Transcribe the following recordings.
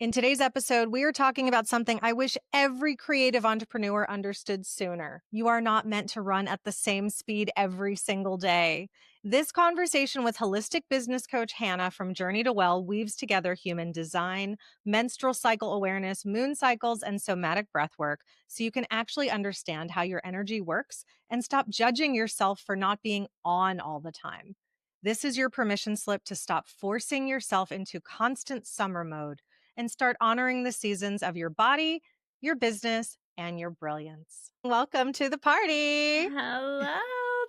In today's episode, we are talking about something I wish every creative entrepreneur understood sooner. You are not meant to run at the same speed every single day. This conversation with holistic business coach Hannah from Journey to Well weaves together human design, menstrual cycle awareness, moon cycles, and somatic breathwork so you can actually understand how your energy works and stop judging yourself for not being on all the time. This is your permission slip to stop forcing yourself into constant summer mode and start honoring the seasons of your body, your business, and your brilliance. Welcome to the party. Hello.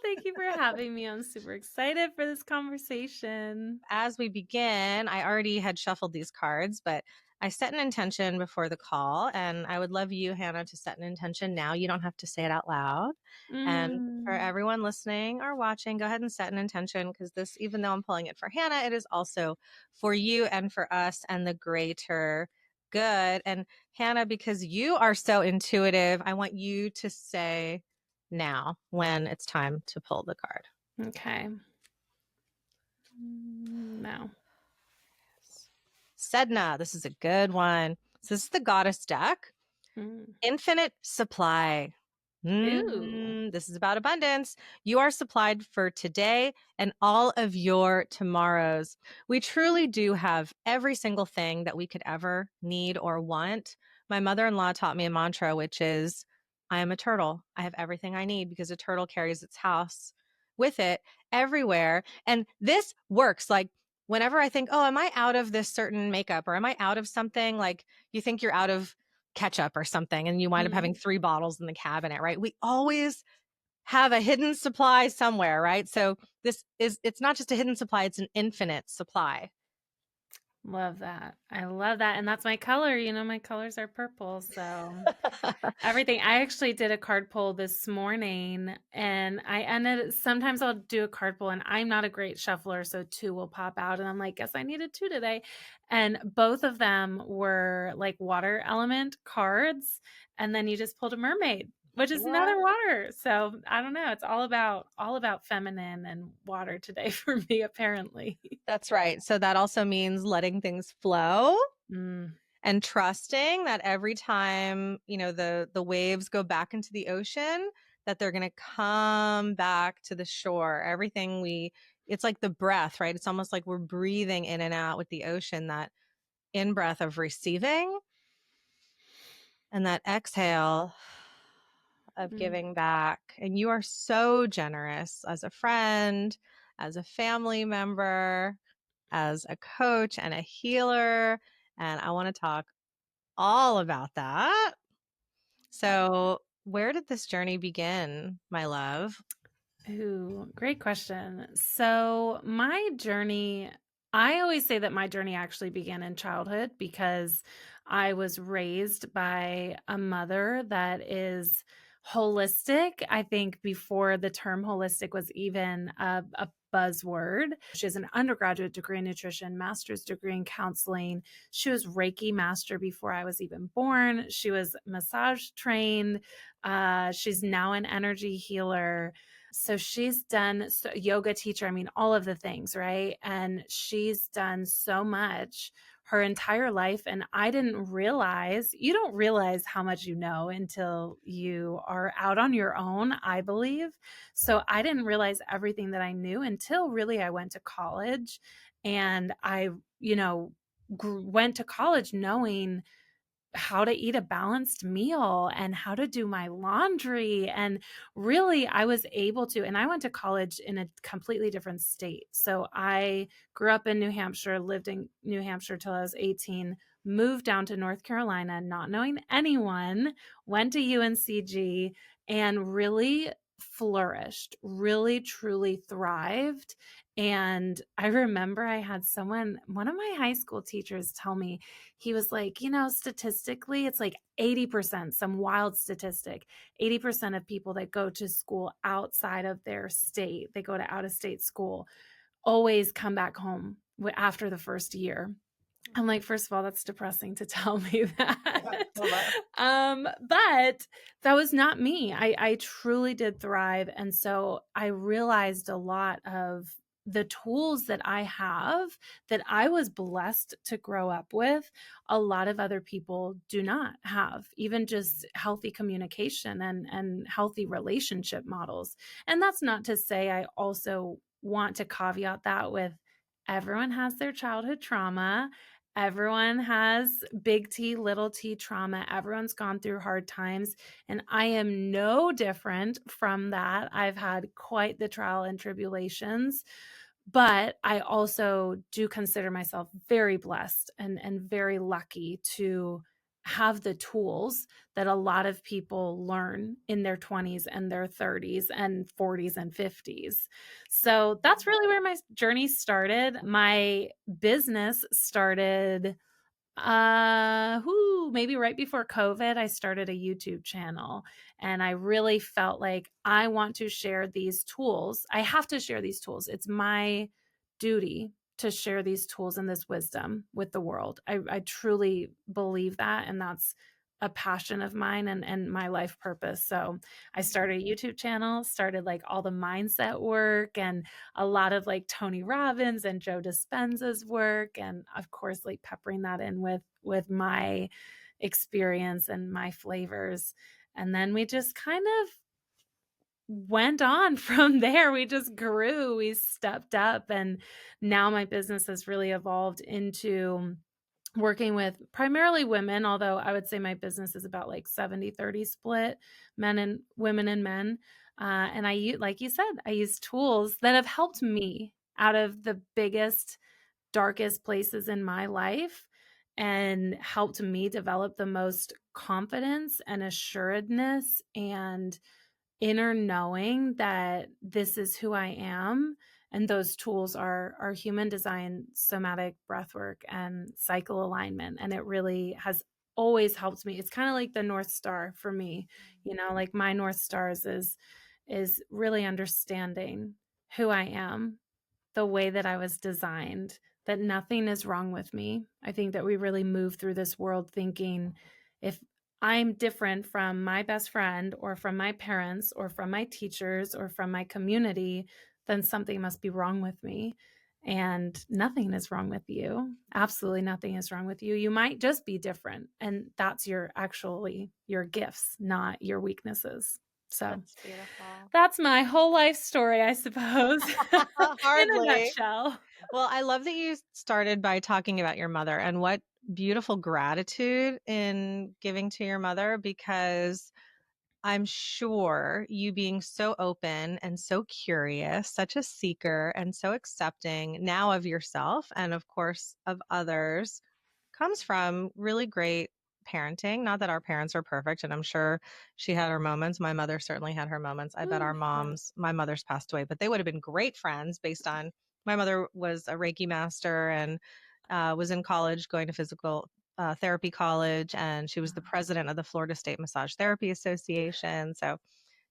Thank you for having me. I'm super excited for this conversation. As we begin, I already had shuffled these cards, but I set an intention before the call, and I would love you, Hannah, to set an intention now. You don't have to say it out loud. And for Mm, everyone listening or watching, go ahead and set an intention because this, even though I'm pulling it for Hannah, it is also for you and for us and the greater good. And Hannah, because you are so intuitive, I want you to say now when it's time to pull the card. okay. Now. Sedna, this is a good one. So this is the goddess deck. Mm. Infinite supply. Ooh. This is about abundance. You are supplied for today and all of your tomorrows. We truly do have every single thing that we could ever need or want. My mother-in-law taught me a mantra, which is, I am a turtle. I have everything I need because a turtle carries its house with it everywhere. And this works. Like whenever I think, oh, am I out of this certain makeup or am I out of something? Like you think you're out of ketchup or something and you wind up having Mm. 3 bottles in the cabinet, right? We always have a hidden supply somewhere, right? So it's not just a hidden supply, it's an infinite supply. Love that. I love that. And that's my color. My colors are purple. So everything. I actually did a card pull this morning and I ended sometimes I'll do a card pull and I'm not a great shuffler, so two will pop out and I'm like, guess I needed two today. And both of them were like water element cards. And then you just pulled a mermaid, which is What? another water. So I don't know. It's all about feminine and water today for me, apparently. That's right. So that also means letting things flow Mm, and trusting that every time, the waves go back into the ocean, that they're going to come back to the shore. It's like the breath, right? It's almost like we're breathing in and out with the ocean, that in breath of receiving and that exhale of mm. giving back. And you are so generous as a friend, as a family member, as a coach and a healer. And I want to talk all about that. So, where did this journey begin, my love? Ooh, great question. So, my journey, I always say that my journey actually began in childhood because I was raised by a mother that is holistic. I think before the term holistic was even a buzzword. She has an undergraduate degree in nutrition, master's degree in counseling. She was Reiki master before I was even born. She was massage trained. She's now an energy healer. So she's done yoga teacher, I mean, all of the things, right? And she's done so much her entire life. And I didn't realize, you don't realize how much you know until you are out on your own, I believe. So I didn't realize everything that I knew until really I went to college. And I, went to college knowing how to eat a balanced meal and how to do my laundry. And really, I was able to, and I went to college in a completely different state. So I grew up in New Hampshire, lived in New Hampshire till I was 18, moved down to North Carolina, not knowing anyone, went to UNCG and really flourished, really, truly thrived. And I remember I had one of my high school teachers tell me, he was like, statistically, it's like 80%, some wild statistic, 80% of people that go to school outside of their state, they go to out of state school, always come back home after the first year. I'm like, first of all, that's depressing to tell me that. But that was not me. I truly did thrive. And so I realized a lot of the tools that I have that I was blessed to grow up with, a lot of other people do not have, even just healthy communication and healthy relationship models. And that's not to say I also want to caveat that with everyone has their childhood trauma. Everyone has big T, little t trauma. Everyone's gone through hard times. And I am no different from that. I've had quite the trial and tribulations, but I also do consider myself very blessed and very lucky to have the tools that a lot of people learn in their 20s and their 30s and 40s and 50s. So that's really where my journey started. My business started maybe right before COVID, I started a YouTube channel, and I really felt like I want to share these tools. I have to share these tools. It's my duty to share these tools and this wisdom with the world. I truly believe that, and that's a passion of mine and my life purpose. So I started a YouTube channel, started like all the mindset work and a lot of like Tony Robbins and Joe Dispenza's work, and of course like peppering that in with my experience and my flavors. And then we just kind of went on from there. We just grew, we stepped up, and now my business has really evolved into working with primarily women, although I would say my business is about like 70-30 split, men and women and men. And like you said, I use tools that have helped me out of the biggest, darkest places in my life and helped me develop the most confidence and assuredness and inner knowing that this is who I am. And those tools are human design, somatic breathwork, and cycle alignment. And it really has always helped me. It's kind of like the North Star for me, like my North Stars is really understanding who I am, the way that I was designed, that nothing is wrong with me. I think that we really move through this world thinking if I'm different from my best friend or from my parents or from my teachers or from my community, then something must be wrong with me. And nothing is wrong with you. Absolutely nothing is wrong with you. You might just be different. And that's your gifts, not your weaknesses. So That's beautiful. that's my whole life story, I suppose, in a Hardly. nutshell. Well, I love that you started by talking about your mother and what beautiful gratitude in giving to your mother, because I'm sure you being so open and so curious, such a seeker and so accepting now of yourself and, of course, of others comes from really great parenting. Not that our parents are perfect, and I'm sure she had her moments. My mother certainly had her moments. I bet Ooh, our yeah. moms, my mother's passed away, but they would have been great friends based on my mother was a Reiki master and was in college going to physical therapy college, and she was the president of the Florida State Massage Therapy Association. So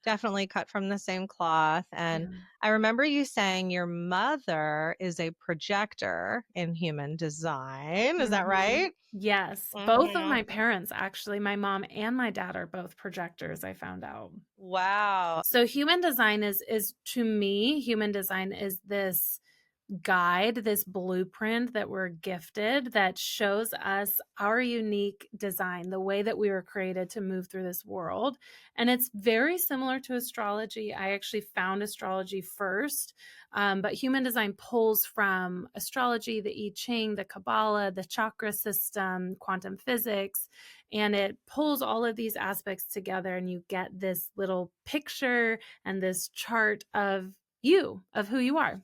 definitely cut from the same cloth. And Yeah. I remember you saying your mother is a projector in human design. Is that Mhm. right? Yes, both of Mhm. my parents, actually, my mom and my dad are both projectors, I found out. Wow. So human design is to me, human design is this guide, this blueprint that we're gifted that shows us our unique design, the way that we were created to move through this world. And it's very similar to astrology. I actually found astrology first, but human design pulls from astrology, the I Ching, the Kabbalah, the chakra system, quantum physics, and it pulls all of these aspects together, and you get this little picture and this chart of you, of who you are.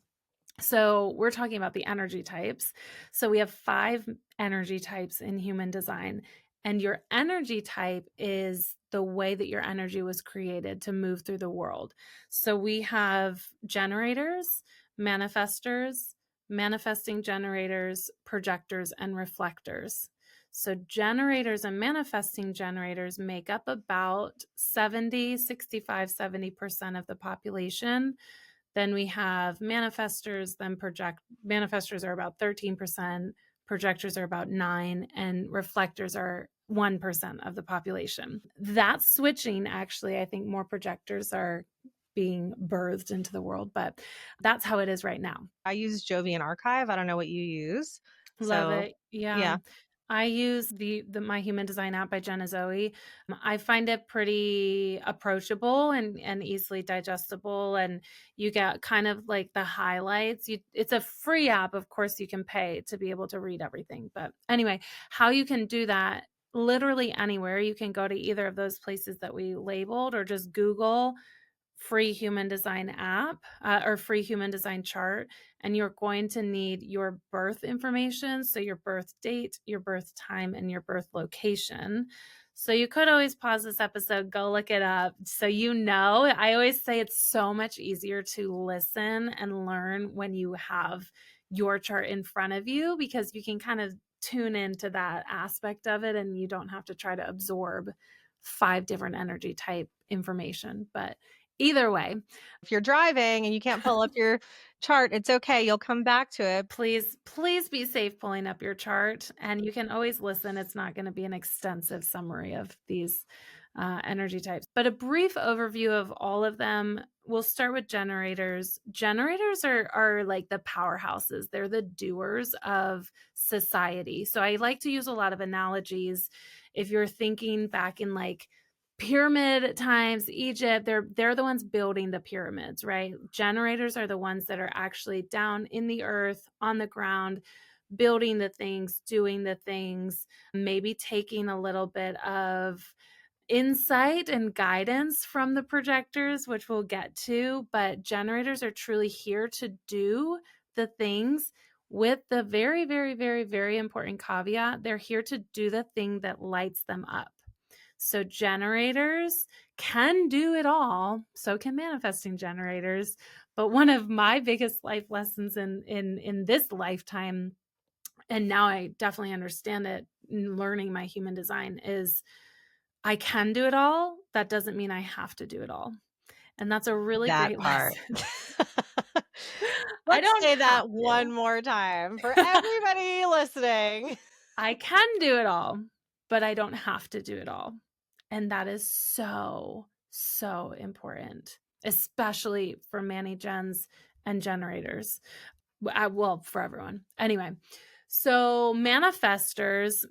So we're talking about the energy types. So we have 5 energy types in human design. And your energy type is the way that your energy was created to move through the world. So we have generators, manifestors, manifesting generators, projectors, and reflectors. So generators and manifesting generators make up about 70% of the population. Then we have manifestors, then manifestors are about 13%, projectors are about 9, and reflectors are 1% of the population. That's switching, actually. I think more projectors are being birthed into the world, but that's how it is right now. I use Jovian Archive. I don't know what you use. Love So, it. Yeah. yeah, I use the My Human Design app by Jenna Zoe. I find it pretty approachable and easily digestible, and you get kind of like the highlights. It's a free app. Of course, you can pay to be able to read everything. But anyway, how you can do that literally anywhere. You can go to either of those places that we labeled or just Google free human design app or free human design chart, and you're going to need your birth information, so your birth date, your birth time, and your birth location. So you could always pause this episode, go look it up, so you know. I always say it's so much easier to listen and learn when you have your chart in front of you, because you can kind of tune into that aspect of it and you don't have to try to absorb 5 different energy type information. But either way, if you're driving and you can't pull up your chart, it's okay. You'll come back to it. please be safe pulling up your chart, and you can always listen. It's not going to be an extensive summary of these energy types, but a brief overview of all of them. We'll start with generators. Generators are like the powerhouses. They're the doers of society. So I like to use a lot of analogies. If you're thinking back in like pyramid times, Egypt, they're the ones building the pyramids, right? Generators are the ones that are actually down in the earth, on the ground, building the things, doing the things, maybe taking a little bit of insight and guidance from the projectors, which we'll get to. But generators are truly here to do the things, with the very, very, very, very important caveat: they're here to do the thing that lights them up. So generators can do it all. So can manifesting generators. But one of my biggest life lessons in this lifetime, and now I definitely understand it in learning my human design, is I can do it all. That doesn't mean I have to do it all. And that's a really That great part. lesson. I Let's don't say have that to. one more time for everybody listening. I can do it all, but I don't have to do it all. And that is so, so important, especially for Manny Gens and generators. Well, for everyone. Anyway, so manifestors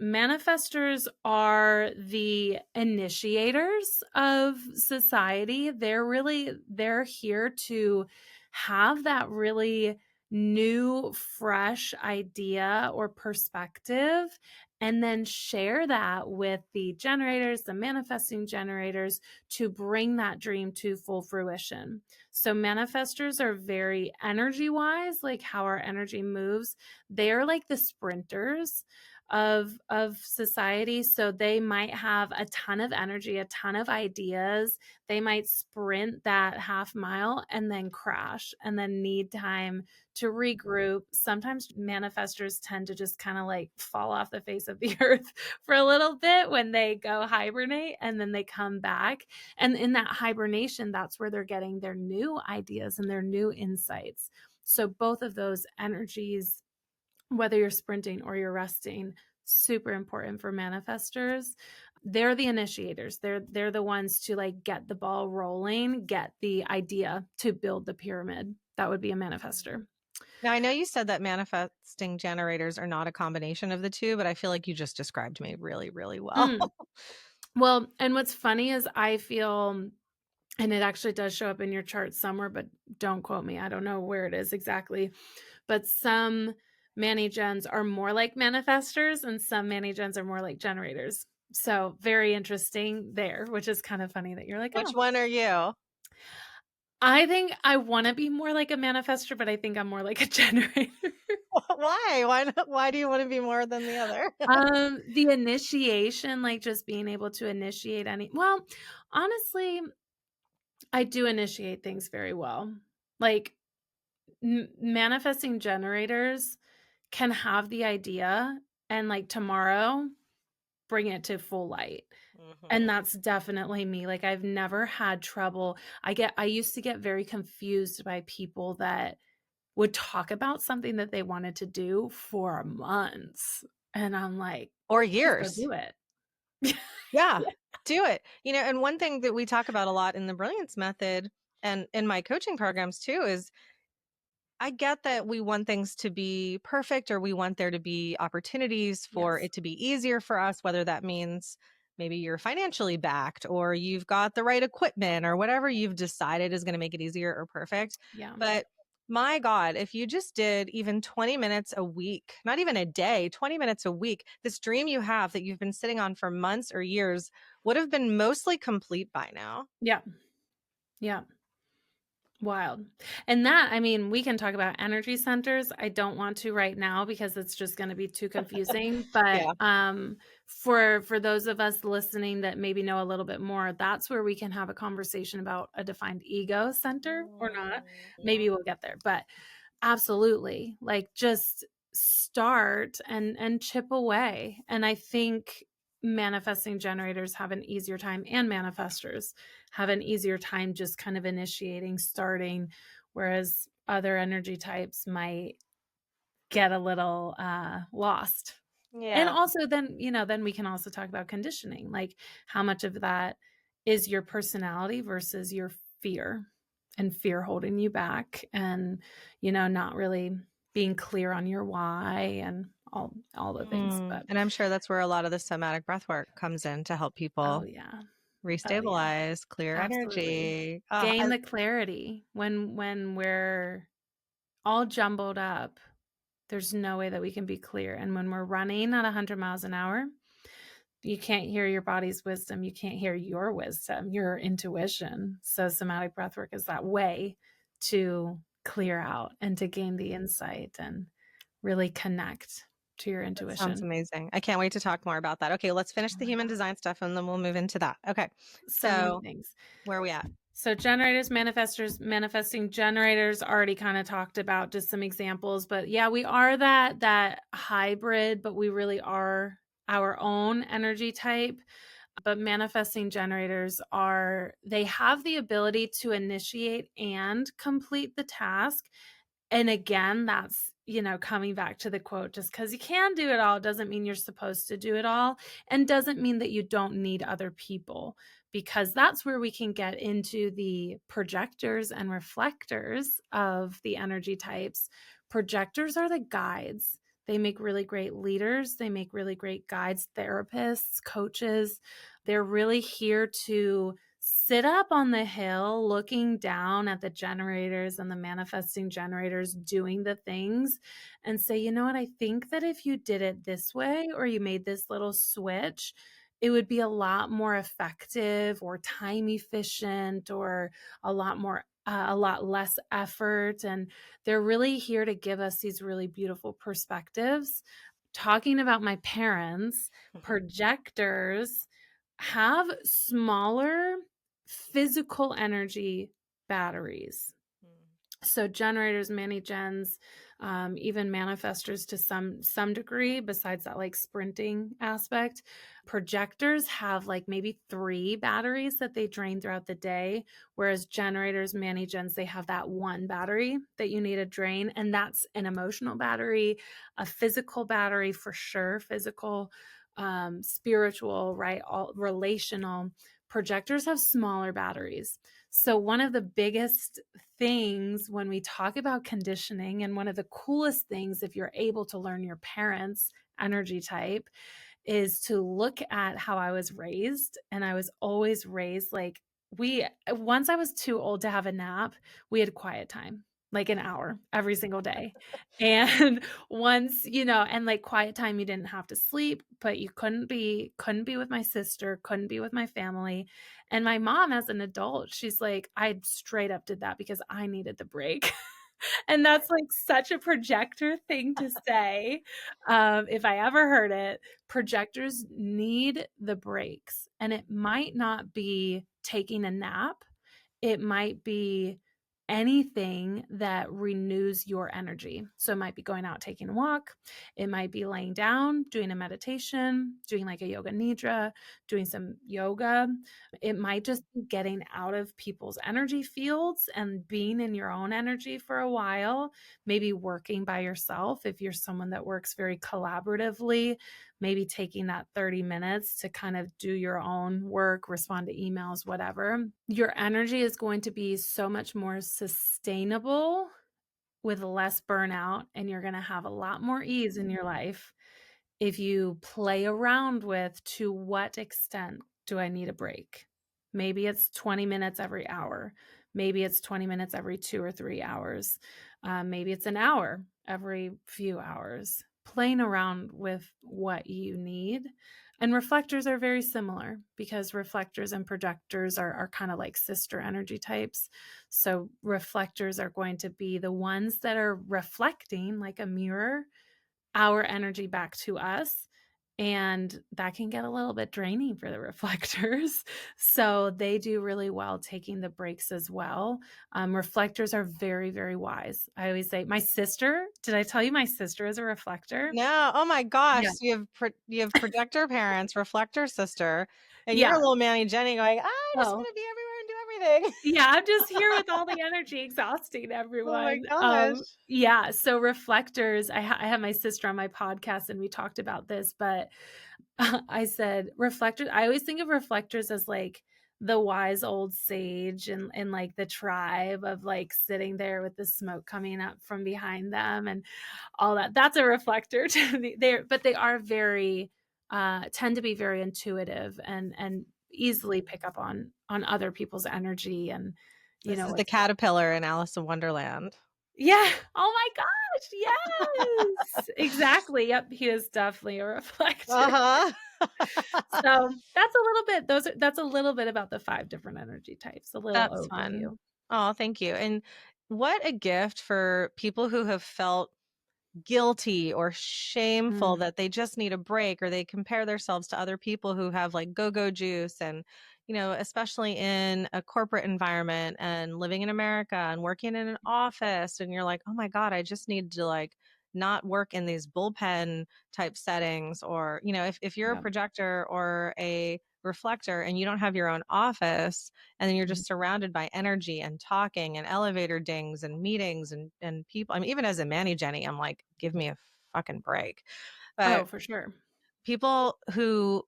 are the initiators of society. They're here to have that really new, fresh idea or perspective, and then share that with the generators, the manifesting generators, to bring that dream to full fruition. So manifestors are very energy wise, like how our energy moves. They're like the sprinters of society. So they might have a ton of energy, a ton of ideas. They might sprint that half mile and then crash and then need time to regroup. Sometimes manifestors tend to just kind of like fall off the face of the earth for a little bit when they go hibernate, and then they come back. And in that hibernation, that's where they're getting their new ideas and their new insights. So both of those energies, whether you're sprinting or you're resting, super important for manifestors. They're the initiators. They're the ones to like get the ball rolling, get the idea to build the pyramid. That would be a manifester. Now, I know you said that manifesting generators are not a combination of the two, but I feel like you just described me really, really well. Mm. Well, and what's funny is I feel, and it actually does show up in your chart somewhere, but don't quote me. I don't know where it is exactly. But some Manny Gens are more like manifestors and some Manny Gens are more like generators. So very interesting there, which is kind of funny that you're like, Which oh, one are you? I think I want to be more like a manifestor, but I think I'm more like a generator. Why? Why not? Why do you want to be more than the other? The initiation, like just being able to initiate well, honestly, I do initiate things very well. Like manifesting generators can have the idea and like tomorrow bring it to full light. And Mhm. that's definitely me. Like I've never had trouble. I used to get very confused by people that would talk about something that they wanted to do for months. And I'm like, Or just go years. do it. Yeah, do it. And one thing that we talk about a lot in the Brilliance Method, and in my coaching programs too, is I get that we want things to be perfect or we want there to be opportunities for Yes. it to be easier for us, whether that means maybe you're financially backed or you've got the right equipment or whatever you've decided is going to make it easier or perfect. Yeah. But my God, if you just did even 20 minutes a week, not even a day, 20 minutes a week, this dream you have that you've been sitting on for months or years would have been mostly complete by now. Yeah. Yeah. Wild. And that, I mean, we can talk about energy centers. I don't want to right now because it's just going to be too confusing, but Yeah. for those of us listening that maybe know a little bit more, that's where we can have a conversation about a defined ego center or not. Maybe we'll get there. But absolutely. Like just start and chip away. And I think manifesting generators have an easier time and manifestors have an easier time just kind of initiating, starting, whereas other energy types might get a little lost. And Yeah. also then, then we can also talk about conditioning, like how much of that is your personality versus your fear and fear holding you back and, not really being clear on your why and all the things. But And I'm sure that's where a lot of the somatic breath work comes in to help oh people yeah. Oh yeah. restabilize, clear Absolutely. energy. Gain the clarity when we're all jumbled up. There's no way that we can be clear. And when we're running at 100 miles an hour, you can't hear your body's wisdom. You can't hear your wisdom, your intuition. So somatic breathwork is that way to clear out and to gain the insight and really connect to your That sounds intuition. amazing. I can't wait to talk more about that. Okay, let's finish Oh the my human God. design stuff and then we'll move into that. Okay. So many So, things. where are we at? So generators, manifestors, manifesting generators already kind of talked about just some examples, but yeah, we are that hybrid, but we really are our own energy type. But manifesting generators they have the ability to initiate and complete the task. And again, that's, coming back to the quote, just because you can do it all doesn't mean you're supposed to do it all, and doesn't mean that you don't need other people, because that's where we can get into the projectors and reflectors of the energy types. Projectors are the guides. They make really great leaders. They make really great guides, therapists, coaches. They're really here to sit up on the hill looking down at the generators and the manifesting generators doing the things and say, you know what, I think that if you did it this way or you made this little switch, it would be a lot more effective or time efficient or a lot less effort. And they're really here to give us these really beautiful perspectives. Talking about my parents, projectors have smaller physical energy batteries. So generators, many gens, even manifestors to some degree, besides that like sprinting aspect. Projectors have like maybe 3 batteries that they drain throughout the day, whereas generators, many gens, they have that one battery that you need to drain, and that's an emotional battery, a physical battery for sure, physical, spiritual, right, all relational. Projectors have smaller batteries. So one of the biggest things when we talk about conditioning, and one of the coolest things if you're able to learn your parents' energy type, is to look at how I was raised. And I was always raised like once I was too old to have a nap, we had quiet time, like an hour every single day. And once, and like quiet time, you didn't have to sleep, but you couldn't be with my sister, couldn't be with my family. And my mom, as an adult, she's like, I straight up did that because I needed the break. And that's like such a projector thing to say. If I ever heard it, projectors need the breaks. And it might not be taking a nap, it might be anything that renews your energy. So it might be going out taking a walk, it might be laying down, doing a meditation, doing like a yoga nidra, doing some yoga. It might just be getting out of people's energy fields and being in your own energy for a while, maybe working by yourself if you're someone that works very collaboratively. maybe taking that 30 minutes to kind of do your own work, respond to emails, whatever, your energy is going to be so much more sustainable with less burnout, and you're gonna have a lot more ease in your life if you play around with, to what extent do I need a break? Maybe it's 20 minutes every hour. Maybe it's 20 minutes every 2 or 3 hours. Maybe it's an hour every few hours. Playing around with what you need. And reflectors are very similar because reflectors and projectors are kind of like sister energy types. So reflectors are going to be the ones that are reflecting like a mirror our energy back to us, and that can get a little bit draining for the reflectors. So they do really well taking the breaks as well. Reflectors are very, very wise. I always say my sister, did I tell you my sister is a reflector? No, oh my gosh, Yeah. so you have projector parents, reflector sister, and you're a Yeah. little Manny Jenny going, "I just Oh. wanna be everywhere and do everything." Yeah, I'm just here with all the energy exhausting Oh my everyone. gosh. Yeah, so reflectors, I had my sister on my podcast and we talked about this, but I said reflectors, I always think of reflectors as, like, the wise old sage and, like, the tribe of, like, sitting there with the smoke coming up from behind them and all that. That's a reflector to me. But they are very, tend to be very intuitive and easily pick up on other people's energy and, This is the what's caterpillar in Alice in Wonderland. yeah. Oh my gosh, yes! Exactly, yep, he is definitely a reflector. Uh-huh. So, that's a little bit about the 5 different energy types, a little That's fun. overview. Oh, thank you, and what a gift for people who have felt guilty or shameful Mm, that they just need a break or they compare themselves to other people who have like go-go juice and especially in a corporate environment and living in America and working in an office and you're like, "Oh my god, I just need to like not work in these bullpen type settings." Or, if you're a yeah, projector or a reflector and you don't have your own office and then you're mhm. just surrounded by energy and talking and elevator dings and meetings and people. I mean, even as a Manny Jenny, I'm like, give me a fucking break. Oh, But for sure. people who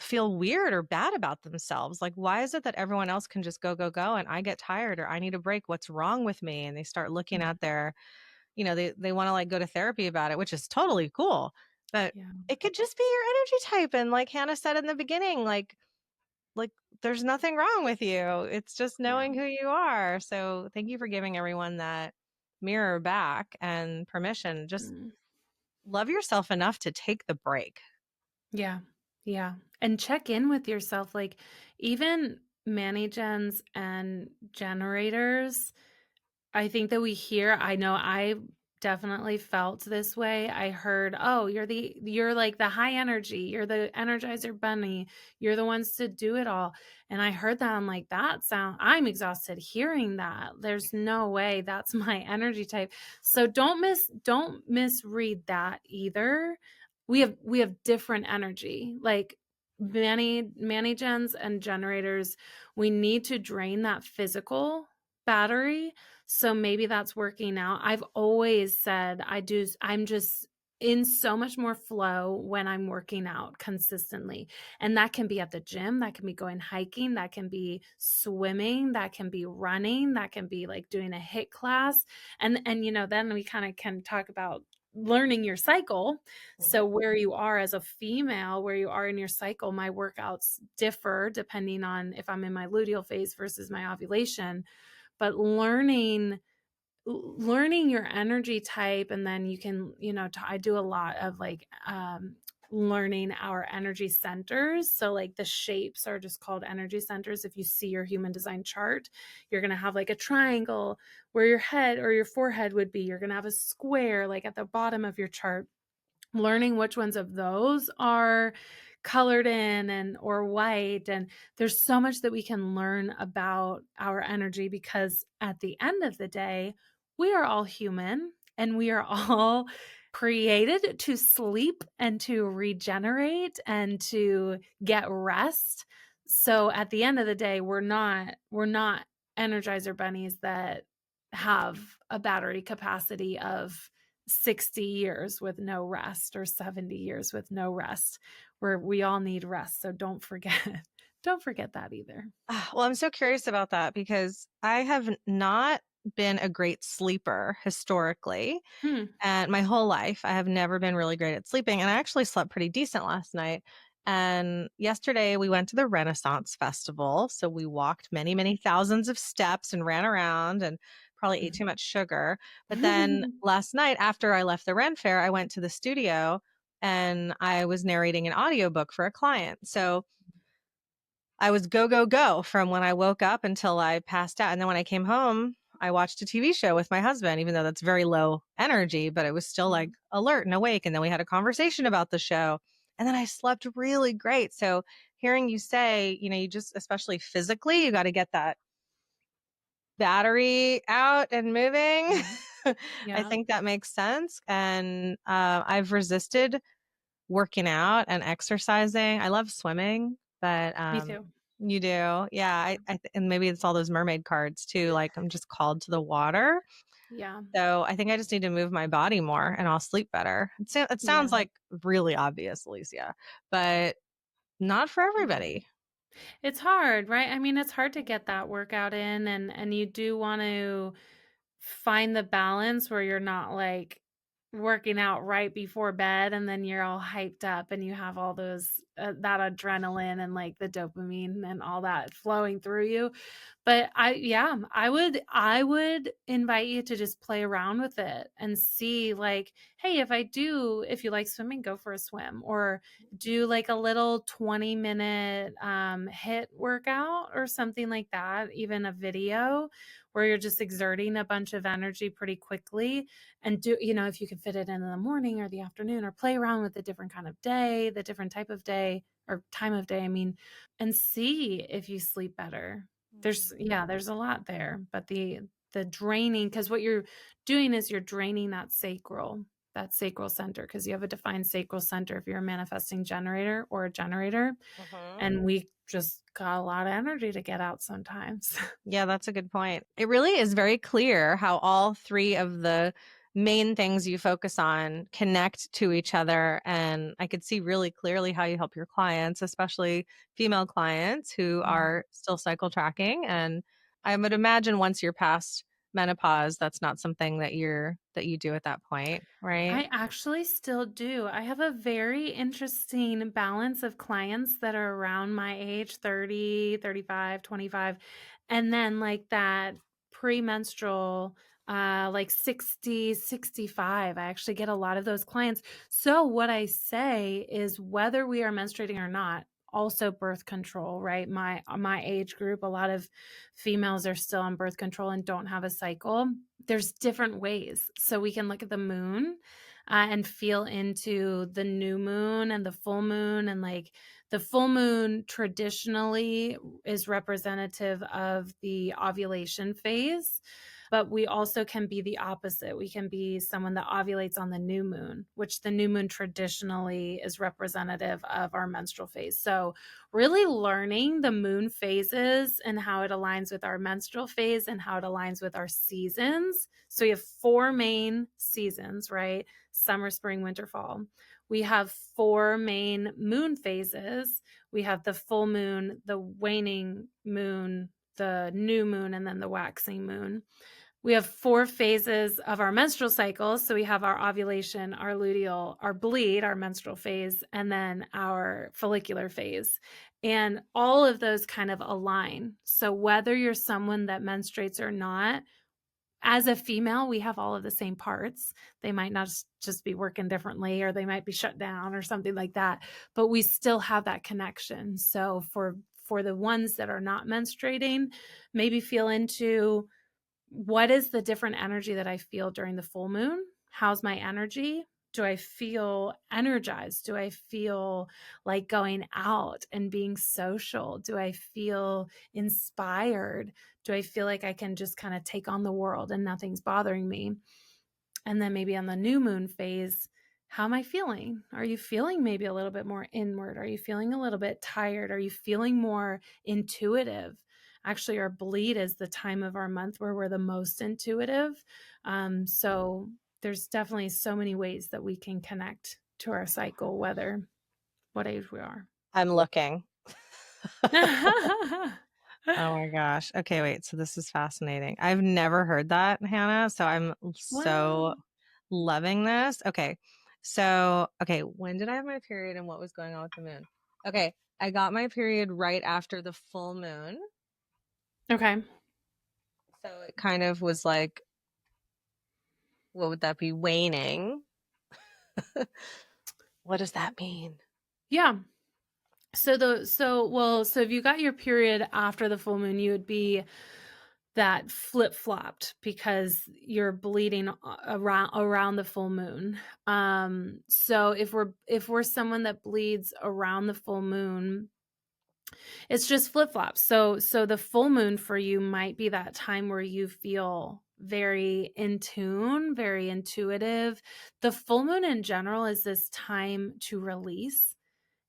feel weird or bad about themselves, like, why is it that everyone else can just go, go, go and I get tired or I need a break? What's wrong with me? And they start looking Mhm. at their, they want to like go to therapy about it, which is totally cool. But Yeah, it could just be your energy type. And like Hannah said in the beginning, like there's nothing wrong with you. It's just yeah. knowing who you are. So thank you for giving everyone that mirror back and permission. Just Mm. love yourself enough to take the break. Yeah, yeah, and check in with yourself, like, even mani-gens and generators, I think that we hear I know I definitely felt this way. I heard, "Oh, you're like the high energy, you're the energizer bunny, you're the ones to do it all." And I heard that, I'm like, I'm exhausted hearing that. There's no way that's my energy type. So don't misread that either. We have different energy. Like many gens and generators, we need to drain that physical battery, so maybe that's working out. I've always said I'm just in so much more flow when I'm working out consistently. And that can be at the gym, that can be going hiking, that can be swimming, that can be running, that can be like doing a HIIT class. And then we kind of can talk about learning your cycle. So Mhm. where you are as a female, where you are in your cycle, my workouts differ depending on if I'm in my luteal phase versus my ovulation, but learning your energy type, and then you can, I do a lot of like learning our energy centers. So like the shapes are just called energy centers. If you see your human design chart, you're going to have like a triangle where your head or your forehead would be. You're going to have a square like at the bottom of your chart. Learning which ones of those are colored in and or white, and there's so much that we can learn about our energy, because at the end of the day, we are all human and we are all created to sleep and to regenerate and to get rest. So at the end of the day, we're not energizer bunnies that have a battery capacity of 60 years with no rest or 70 years with no rest, where we all need rest. So don't forget, don't forget that either. Well, I'm so curious about that because I have not been a great sleeper historically. Hmm. And my whole life, I have never been really great at sleeping. And I actually slept pretty decent last night. And yesterday we went to the Renaissance Festival. So we walked many, many thousands of steps and ran around and probably ate too much sugar. But then last night, after I left the Ren Fair, I went to the studio and I was narrating an audiobook for a client. So I was go, go, go from when I woke up until I passed out. And then when I came home, I watched a TV show with my husband, even though that's very low energy, but it was still Yeah. like alert and awake. And then we had a conversation about the show. And then I slept really great. So hearing you say, you just, especially physically, you got to get that battery out and moving. Yeah. I Yeah. think that makes sense. And I've resisted working out and exercising. I love swimming, but Me too. you do, yeah. And maybe it's all those mermaid cards too. Like I'm just called to the water, Yeah. so I think I just need to move my body more, and I'll sleep better. It sounds Yeah. like really obvious, Alicia, but not for Yeah. everybody. It's hard, right? I mean, it's hard to get that workout in, and you do want to find the balance where you're not like working out right before bed and then you're all hyped up and you have all those that adrenaline and like the dopamine and all that flowing through you. But I would invite you to just play around with it and see like, hey, if you like swimming, go for a swim or do like a little 20-minute hit workout or something like that, even a video where you're just exerting a bunch of energy pretty quickly and if you can fit it in the morning or the afternoon or play around with the different kind of day, the different type of day or time of day, I mean, and see if you sleep better. There's a lot there, but the draining, because what you're doing is you're draining that sacral center, because you have a defined sacral center if you're a manifesting generator or a generator, Mhm. and we just got a lot of energy to get out sometimes. Yeah, that's a good point. It really is very clear how all three of the main things you focus on connect to each other. And I could see really clearly how you help your clients, especially female clients who Mm. are still cycle tracking. And I would imagine once you're past menopause, that's not something that you do at that point, right? I actually still do. I have a very interesting balance of clients that are around my age, 30, 35, 25, and then like that premenstrual like 60, 65. I actually get a lot of those clients. So what I say is whether we are menstruating or not, also birth control, right? My age group, a lot of females are still on birth control and don't have a cycle. There's different ways. So we can look at the moon and feel into the new moon and the full moon. And like the full moon traditionally is representative of the ovulation phase, but we also can be the opposite. We can be someone that ovulates on the new moon, which the new moon traditionally is representative of our menstrual phase. So, really learning the moon phases and how it aligns with our menstrual phase and how it aligns with our seasons. So, we have four main seasons, right? Summer, spring, winter, fall. We have four main moon phases. We have the full moon, the waning moon, the new moon, and then the waxing moon. We have four phases of our menstrual cycle. So we have our ovulation, our luteal, our bleed, our menstrual phase, and then our follicular phase. And all of those kind of align. So whether you're someone that menstruates or not, as a female, we have all of the same parts. They might not just be working differently, or they might be shut down or something like that, but we still have that connection. So for the ones that are not menstruating, maybe feel into what is the different energy that I feel during the full moon? How's my energy? Do I feel energized? Do I feel like going out and being social? Do I feel inspired? Do I feel like I can just kind of take on the world and nothing's bothering me? And then maybe on the new moon phase, how am I feeling? Are you feeling maybe a little bit more inward? Are you feeling a little bit tired? Are you feeling more intuitive? Actually, our bleed is the time of our month where we're the most intuitive. So there's definitely so many ways that we can connect to our cycle, whether what age we are. I'm looking. Oh my gosh. Okay, wait. So this is fascinating. I've never heard that, Hannah. So I'm so Wow. loving this. Okay. So, okay, when did I have my period and what was going on with the moon? Okay, I got my period right after the full moon. Okay. So it kind of was like, what would that be? Waning. What does that mean? Yeah. So if you got your period after the full moon, you would be that flip-flopped because you're bleeding around the full moon. So if we're someone that bleeds around the full moon, it's just flip-flops. So the full moon for you might be that time where you feel very in tune, very intuitive. The full moon in general is this time to release.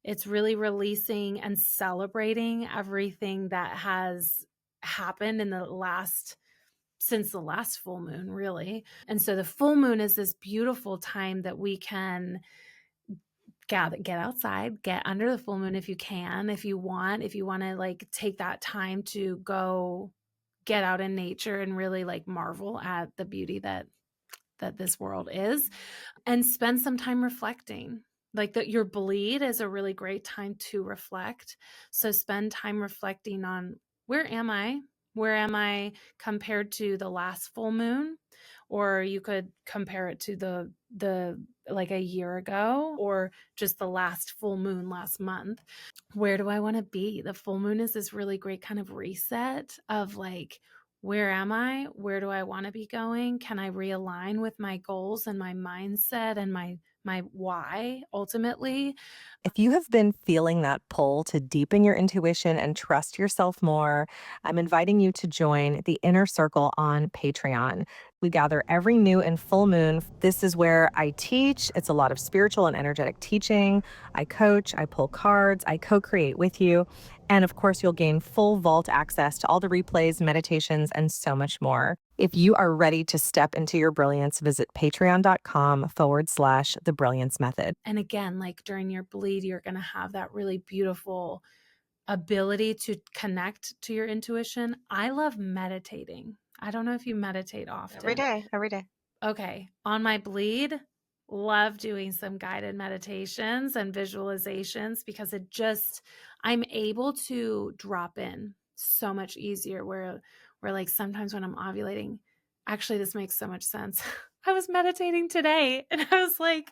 It's really releasing and celebrating everything that has happened in the last since the last full moon, really. And so the full moon is this beautiful time that we can get outside, get under the full moon if you can, if you want to like take that time to go get out in nature and really like marvel at the beauty that this world is, and spend some time reflecting. Like that your bleed is a really great time to reflect. So spend time reflecting on where am I? Where am I compared to the last full moon? Or you could compare it to the like a year ago or just the last full moon last month. Where do I want to be? The full moon is this really great kind of reset of like, where am I? Where do I want to be going? Can I realign with my goals and my mindset and my why ultimately? If you have been feeling that pull to deepen your intuition and trust yourself more, I'm inviting you to join the Inner Circle on Patreon. We gather every new and full moon. This is where I teach. It's a lot of spiritual and energetic teaching. I coach, I pull cards, I co create with you. And of course, you'll gain full vault access to all the replays, meditations, and so much more. If you are ready to step into your brilliance, visit patreon.com/the Brilliance Method. And again, like during your bleed, you're going to have that really beautiful ability to connect to your intuition. I love meditating. I don't know if you meditate Every often. day, every day. Okay, on my bleed, love doing some guided meditations and visualizations because I'm able to drop in so much easier where like sometimes when I'm ovulating, actually this makes so much sense. I was meditating today and I was like,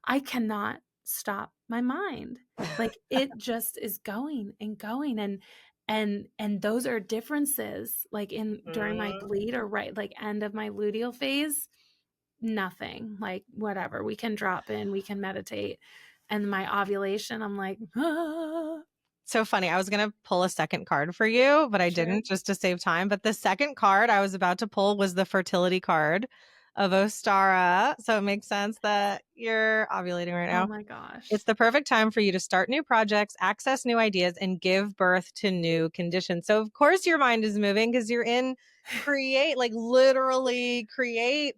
I cannot stop my mind. Like it just is going and going and those are differences like in during my Mhm. bleed or right like end of my luteal phase. Nothing, like, whatever, we can drop in, we can meditate, and my ovulation, I'm like, "Ah." So funny. I was going to pull a second card for you, but I Sure. didn't just to save time. But the second card I was about to pull was the fertility card of Ostara. So it makes sense that you're ovulating right Oh now. my It's gosh. the perfect time for you to start new projects, access new ideas, and give birth to new conditions. So, of course, your mind is moving because you're in create, like literally create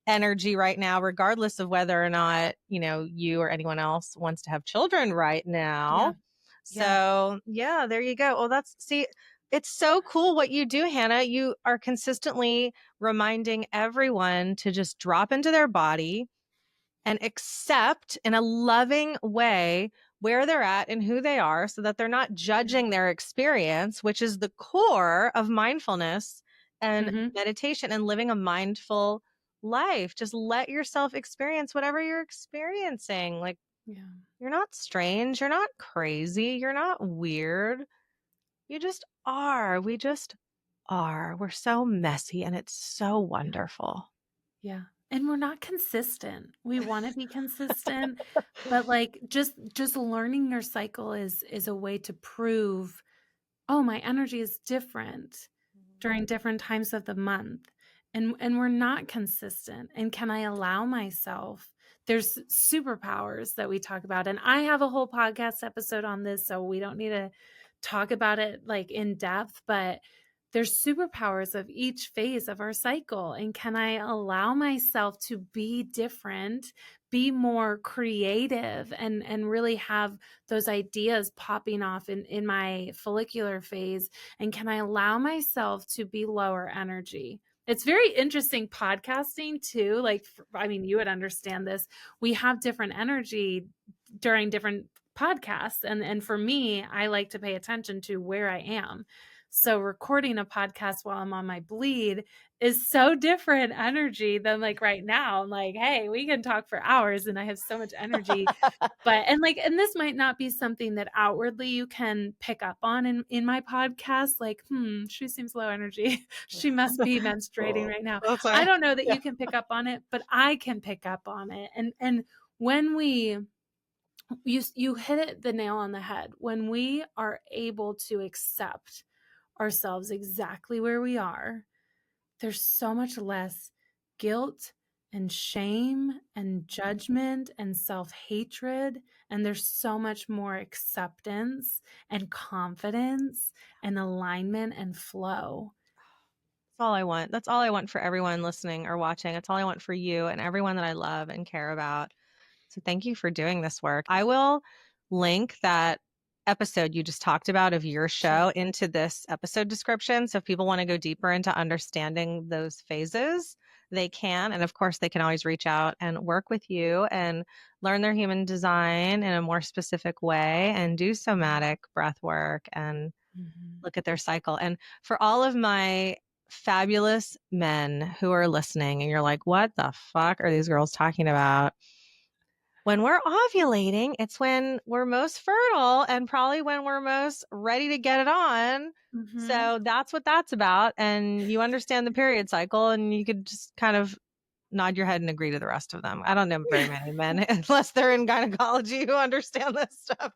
energy right now, regardless of whether or not, you or anyone else wants to have children right Yeah, now. yeah, So, yeah, there you go. Well, see, it's so cool what you do, Hannah. You are consistently reminding everyone to just drop into their body and accept in a loving way where they're at and who they are so that they're not yeah. judging their experience, which is the core of mindfulness and Mhm. meditation and living a mindful life. Just let yourself experience whatever you're experiencing. Like, Yeah, you're not strange, you're not crazy, you're not weird. You just are. We just are. We're so messy and it's so yeah, wonderful. yeah, and we're not consistent. We wanna be consistent, but, like, just learning your cycle is a way to prove, "Oh, my energy is different." During different times of the month, and we're not consistent, and can I allow myself there's superpowers that we talk about, and I have a whole podcast episode on this, so we don't need to talk about it, like, in depth, but there's superpowers of each phase of our cycle. And can I allow myself to be different, be more creative, and really have those ideas popping off in my follicular phase? And can I allow myself to be lower energy? It's very interesting podcasting too. Like, I mean, you would understand this. We have different energy during different podcasts. And for me, I like to pay attention to where I am. So recording a podcast while I'm on my bleed is so different energy than like right now. I'm like, hey, we can talk for hours and I have so much energy. But and this might not be something that outwardly you can pick up on in my podcast. Like, she seems low energy. She must be menstruating Oh, right now. that's I right. don't know that Yeah. you can pick up on it, but I can pick up on it. And when we you hit it the nail on the head. When we are able to accept ourselves exactly where we are, there's so much less guilt and shame and judgment and self-hatred, and there's so much more acceptance and confidence and alignment and flow. That's all I want. That's all I want for everyone listening or watching. It's all I want for you and everyone that I love and care about. So thank you for doing this work. I will link that episode you just talked about of your Sure. show into this episode description. So if people want to go deeper into understanding those phases, they can. And of course, they can always reach out and work with you and learn their human design in a more specific way and do somatic breath work and Mhm. look at their cycle. And for all of my fabulous men who are listening and you're like, what the fuck are these girls talking about? When we're ovulating, it's when we're most fertile and probably when we're most ready to get it on. Mhm. So that's what that's about. And you understand the period cycle and you could just kind of nod your head and agree to the rest of them. I don't know very many men, unless they're in gynecology, who understand this stuff.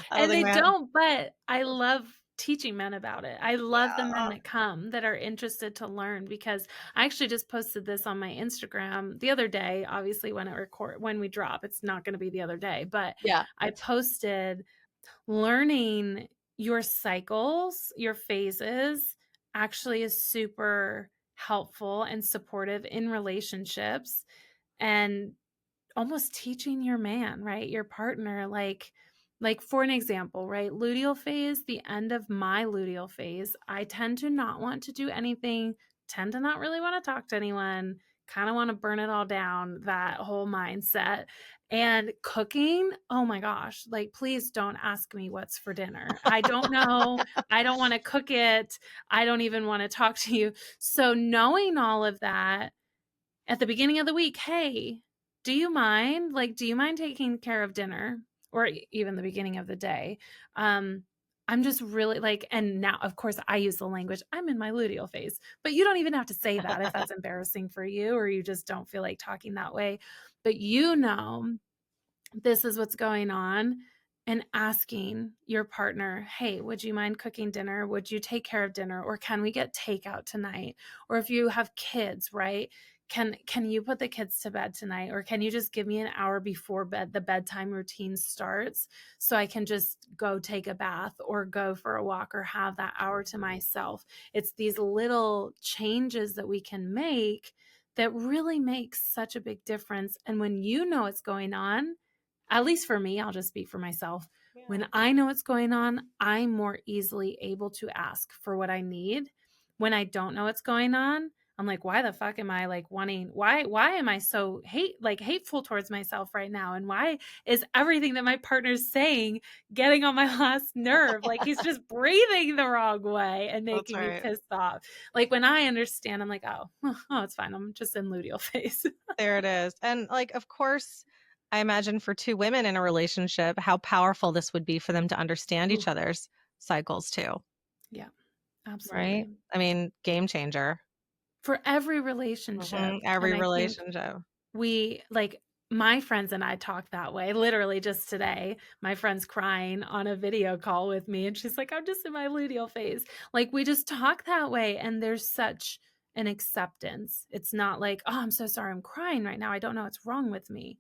I don't And think they man. don't, but I love teaching men about it. I love the men Yeah. that come that are interested to learn, because I actually just posted this on my Instagram the other day. Obviously, when we drop, it's not going to be the other day, but Yeah. I posted learning your cycles, your phases actually is super helpful and supportive in relationships, and almost teaching your man, right? Your partner, like for an example, right? Luteal phase, the end of my luteal phase, I tend to not want to do anything, tend to not really want to talk to anyone, kind of want to burn it all down, that whole mindset. And cooking, oh my gosh, like please don't ask me what's for dinner. I don't know. I don't want to cook it. I don't even want to talk to you. So knowing all of that at the beginning of the week, "Hey, do you mind? Like, do you mind taking care of dinner?" Or even the beginning of the day. Um, I'm just really like, and now, of course, I use the language, "I'm in my luteal phase," but you don't even have to say that if that's embarrassing for you or you just don't feel like talking that way. But this is what's going on, and asking your partner, hey, would you mind cooking dinner? Would you take care of dinner? Or can we get takeout tonight? Or if you have kids, right? Can you put the kids to bed tonight? Or can you just give me an hour before bed, the bedtime routine starts, so I can just go take a bath or go for a walk or have that hour to myself? It's these little changes that we can make that really makes such a big difference. And when you know what's going on, at least for me, I'll just speak for myself. Yeah. When I know what's going on, I'm more easily able to ask for what I need. When I don't know what's going on, I'm like, why the fuck am I like wanting, why am I so hateful towards myself right now? And why is everything that my partner's saying getting on my last nerve? Like he's just breathing the wrong way and That's making me right. pissed off. Like when I understand, I'm like, oh, it's fine. I'm just in luteal phase. There it is. And like, of course, I imagine for two women in a relationship, how powerful this would be for them to understand Ooh, each other's cycles too, yeah, right? absolutely. I mean, game changer. For every relationship, Every and I think relationship. we like my friends and I talk that way. Literally just today, my friend's crying on a video call with me and she's like, "I'm just in my luteal phase." Like we just talk that way and there's such an acceptance. It's not like, "Oh, I'm so sorry I'm crying right now. I don't know what's wrong with me."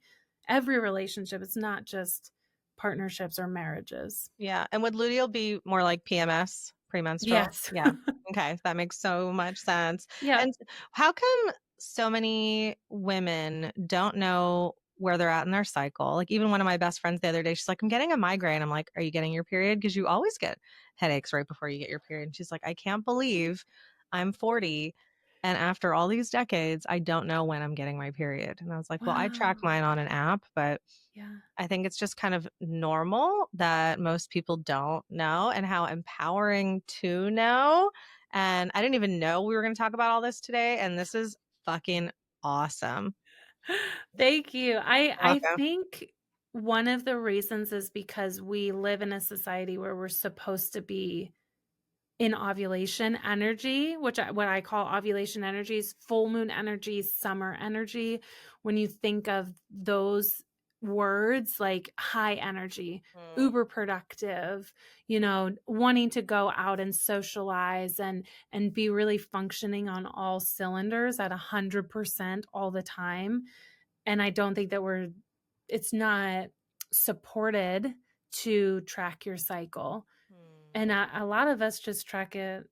Every relationship, it's not just partnerships or marriages. Yeah. And would luteal be more like PMS? premenstrual? Yes. Yeah. Okay, that makes so much sense. Yeah. And how come so many women don't know where they're at in their cycle? Like, even one of my best friends the other day, she's like, "I'm getting a migraine." I'm like, "Are you getting your period? Because you always get headaches right before you get your period." And she's like, "I can't believe I'm 40 and after all these decades, I don't know when I'm getting my period." And I was like, "Well, I track Wow. mine on an app, but Yeah. I think it's just kind of normal that most people don't know and how empowering to know. And I didn't even know we were going to talk about all this today. And this is fucking awesome. Thank you. You're I welcome. think one of the reasons is because we live in a society where we're supposed to be in ovulation energy, which what I call ovulation energies, full moon energy, summer energy. When you think of those words like high energy, Mm, uber productive, wanting to go out and socialize and be really functioning on all cylinders at 100% all the time. And I don't think that it's not supported to track your cycle. mm, And a lot of us just track it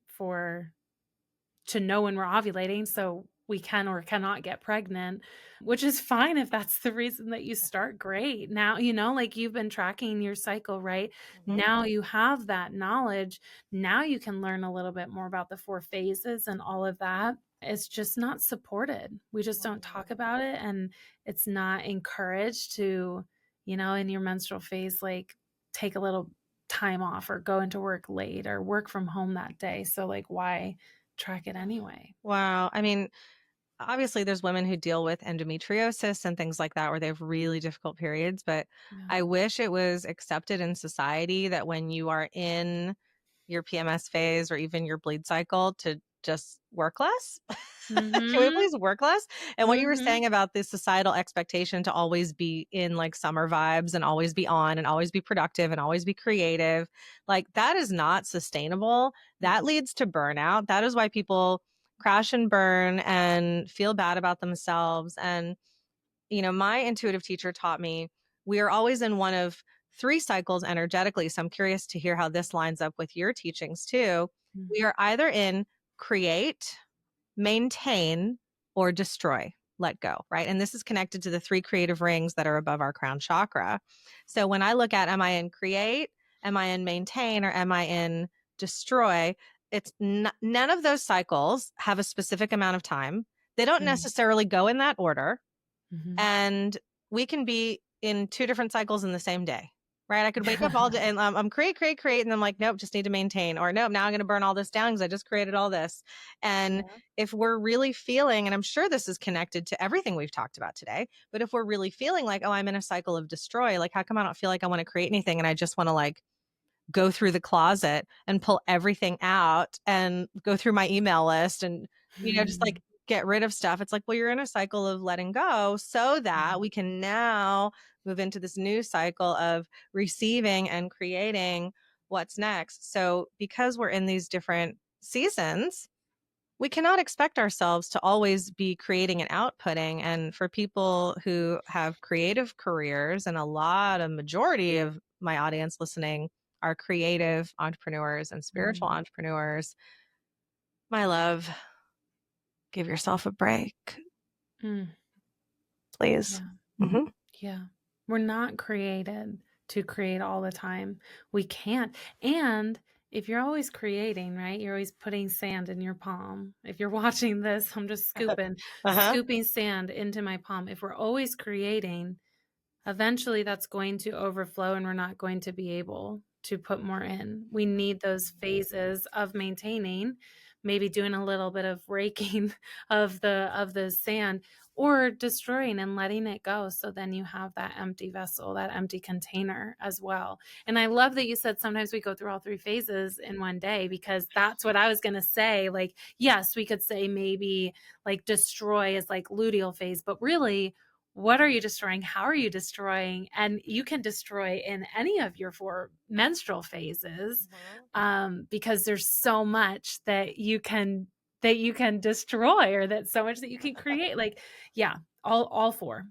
to know when we're ovulating so we can or cannot get pregnant, which is fine if that's the reason that you start. Great. Now, like you've been tracking your cycle, right? mhm, Now you have that knowledge. Now you can learn a little bit more about the 4 phases and all of that. It's just not supported. We just don't talk mhm. about it, and it's not encouraged to, in your menstrual phase, like take a little time off or go into work late or work from home that day. So like why track it anyway? Wow. I mean, obviously, there's women who deal with endometriosis and things like that where they have really difficult periods. But Yeah. I wish it was accepted in society that when you are in your PMS phase or even your bleed cycle to just work less. Can we Mhm. please work less? And what you were Mhm. saying about the societal expectation to always be in like summer vibes and always be on and always be productive and always be creative, like that is not sustainable. That leads to burnout. That is why people crash and burn and feel bad about themselves. And, my intuitive teacher taught me we are always in one of three cycles energetically. So I'm curious to hear how this lines up with your teachings too. Mm. We are either in create, maintain, or destroy, let go, right? And this is connected to the three creative rings that are above our crown chakra. So when I look at, am I in create, am I in maintain, or am I in destroy? None of those cycles have a specific amount of time. They don't Mm. necessarily go in that order. Mhm. And we can be in two different cycles in the same day, right? I could wake up all day and I'm create, create, create. And I'm like, nope, just need to maintain. Or nope, now I'm going to burn all this down because I just created all this. And Yeah. if we're really feeling, and I'm sure this is connected to everything we've talked about today, but if we're really feeling like, oh, I'm in a cycle of destroy, like how come I don't feel like I want to create anything and I just want to like go through the closet and pull everything out and go through my email list and, just like get rid of stuff. It's like, well, you're in a cycle of letting go so that Mhm. we can now move into this new cycle of receiving and creating what's next. So, because we're in these different seasons, we cannot expect ourselves to always be creating and outputting. And for people who have creative careers, and a lot of majority of my audience listening are creative entrepreneurs and spiritual Mhm. entrepreneurs, my love, give yourself a break, Mm. please. Yeah. Hmm. Yeah. We're not created to create all the time. We can't. And if you're always creating, right? You're always putting sand in your palm. If you're watching this, I'm just Uh-huh. scooping sand into my palm. If we're always creating, eventually that's going to overflow and we're not going to be able to put more in. We need those phases of maintaining, maybe doing a little bit of raking of the sand or destroying and letting it go, so then you have that empty vessel, that empty container as well. And I love that you said sometimes we go through all 3 phases in one day, because that's what I was going to say. Like, yes, we could say maybe like destroy is like luteal phase, but really, what are you destroying? How are you destroying? And you can destroy in any of your 4 menstrual phases, because there's so much that you can destroy, or that so much that you can create. Like, yeah, all 4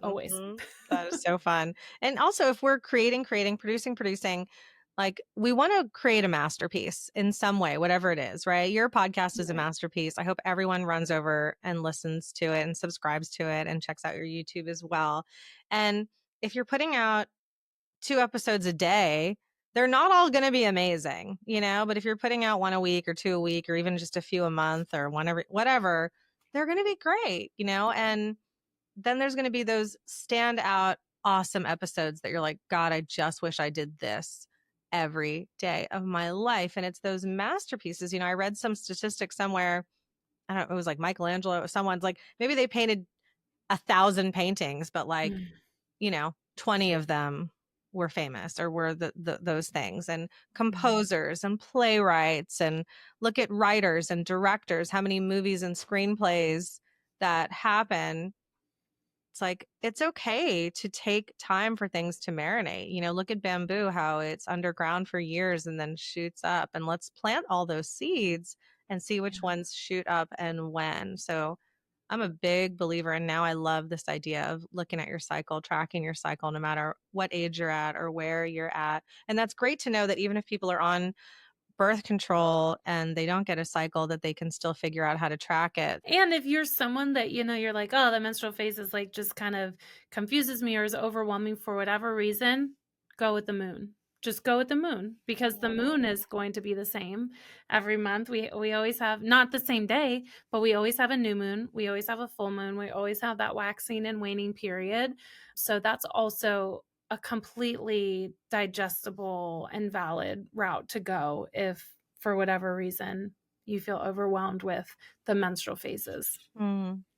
always. Mhm. That is so fun. And also, if we're creating, producing, Like, we want to create a masterpiece in some way, whatever it is, right? Your podcast is a Right. masterpiece. I hope everyone runs over and listens to it and subscribes to it and checks out your YouTube as well. And if you're putting out 2 episodes a day, they're not all going to be amazing, but if you're putting out 1 a week or 2 a week or even just a few a month or one every whatever, they're going to be great. And then there's going to be those standout awesome episodes that you're like, God, I just wish I did this every day of my life. And it's those masterpieces. I read some statistics somewhere. I don't know, it was like Michelangelo, someone's like, maybe they painted 1,000 paintings, but like, Mm. 20 of them were famous or were those things. And Mhm. composers and playwrights, and look at writers and directors, how many movies and screenplays that happen. It's like, it's okay to take time for things to marinate. Look at bamboo, how it's underground for years and then shoots up. And let's plant all those seeds and see which Yeah. ones shoot up and when. So I'm a big believer. And now I love this idea of looking at your cycle, tracking your cycle, no matter what age you're at or where you're at. And that's great to know that even if people are on birth control and they don't get a cycle, that they can still figure out how to track it. And if you're someone that, you're like, "Oh, the menstrual phase is, like, just kind of confuses me or is overwhelming for whatever reason," go with the moon. Just go with the moon because the moon is going to be the same every month. We always have not the same day, but we always have a new moon, we always have a full moon, we always have that waxing and waning period. So that's also a completely digestible and valid route to go if, for whatever reason, you feel overwhelmed with the menstrual phases.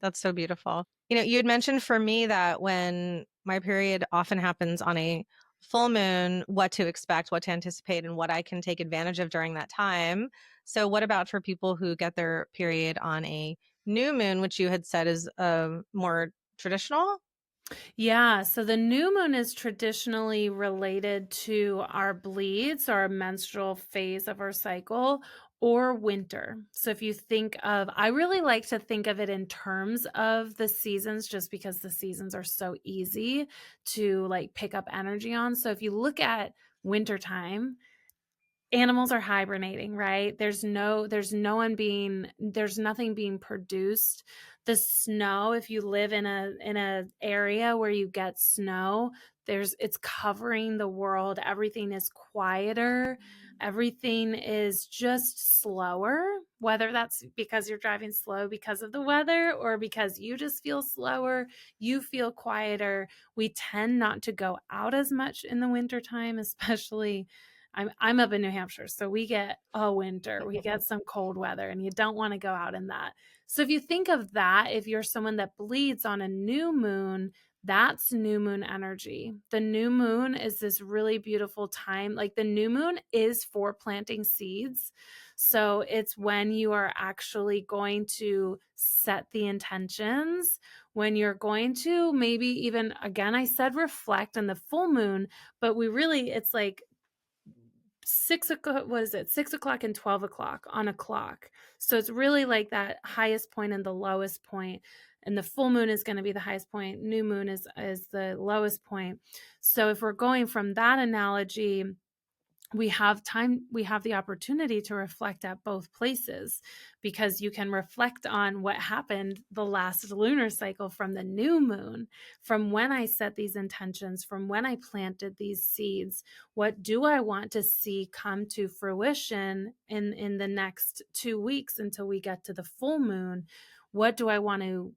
That's so beautiful. You had mentioned for me that when my period often happens on a full moon, what to expect, what to anticipate, and what I can take advantage of during that time. So, what about for people who get their period on a new moon, which you had said is more traditional? Yeah, so the new moon is traditionally related to our bleeds, our menstrual phase of our cycle, or winter. So if you think of, I really like to think of it in terms of the seasons just because the seasons are so easy to like pick up energy on. So if you look at wintertime, animals are hibernating, right? There's nothing being produced. The snow, if you live in a area where you get snow, it's covering the world. Everything is quieter. Everything is just slower, whether that's because you're driving slow because of the weather or because you just feel slower, you feel quieter. We tend not to go out as much in the wintertime, especially I'm up in New Hampshire, so we get a winter, we get some cold weather, and you don't wanna go out in that. So if you think of that, if you're someone that bleeds on a new moon, that's new moon energy. The new moon is this really beautiful time, like, the new moon is for planting seeds, so it's when you are actually going to set the intentions, when you're going to maybe even again, I said reflect on the full moon, but it's like 6 o'clock, what is it? 6 o'clock and 12 o'clock on a clock. So it's really like that highest point and the lowest point, and the full moon is gonna be the highest point, new moon is the lowest point. So if we're going from that analogy, we have the opportunity to reflect at both places because you can reflect on what happened the last lunar cycle from the new moon, from when I set these intentions, from when I planted these seeds. What do I want to see come to fruition in the next 2 weeks until we get to the full moon? What do I want to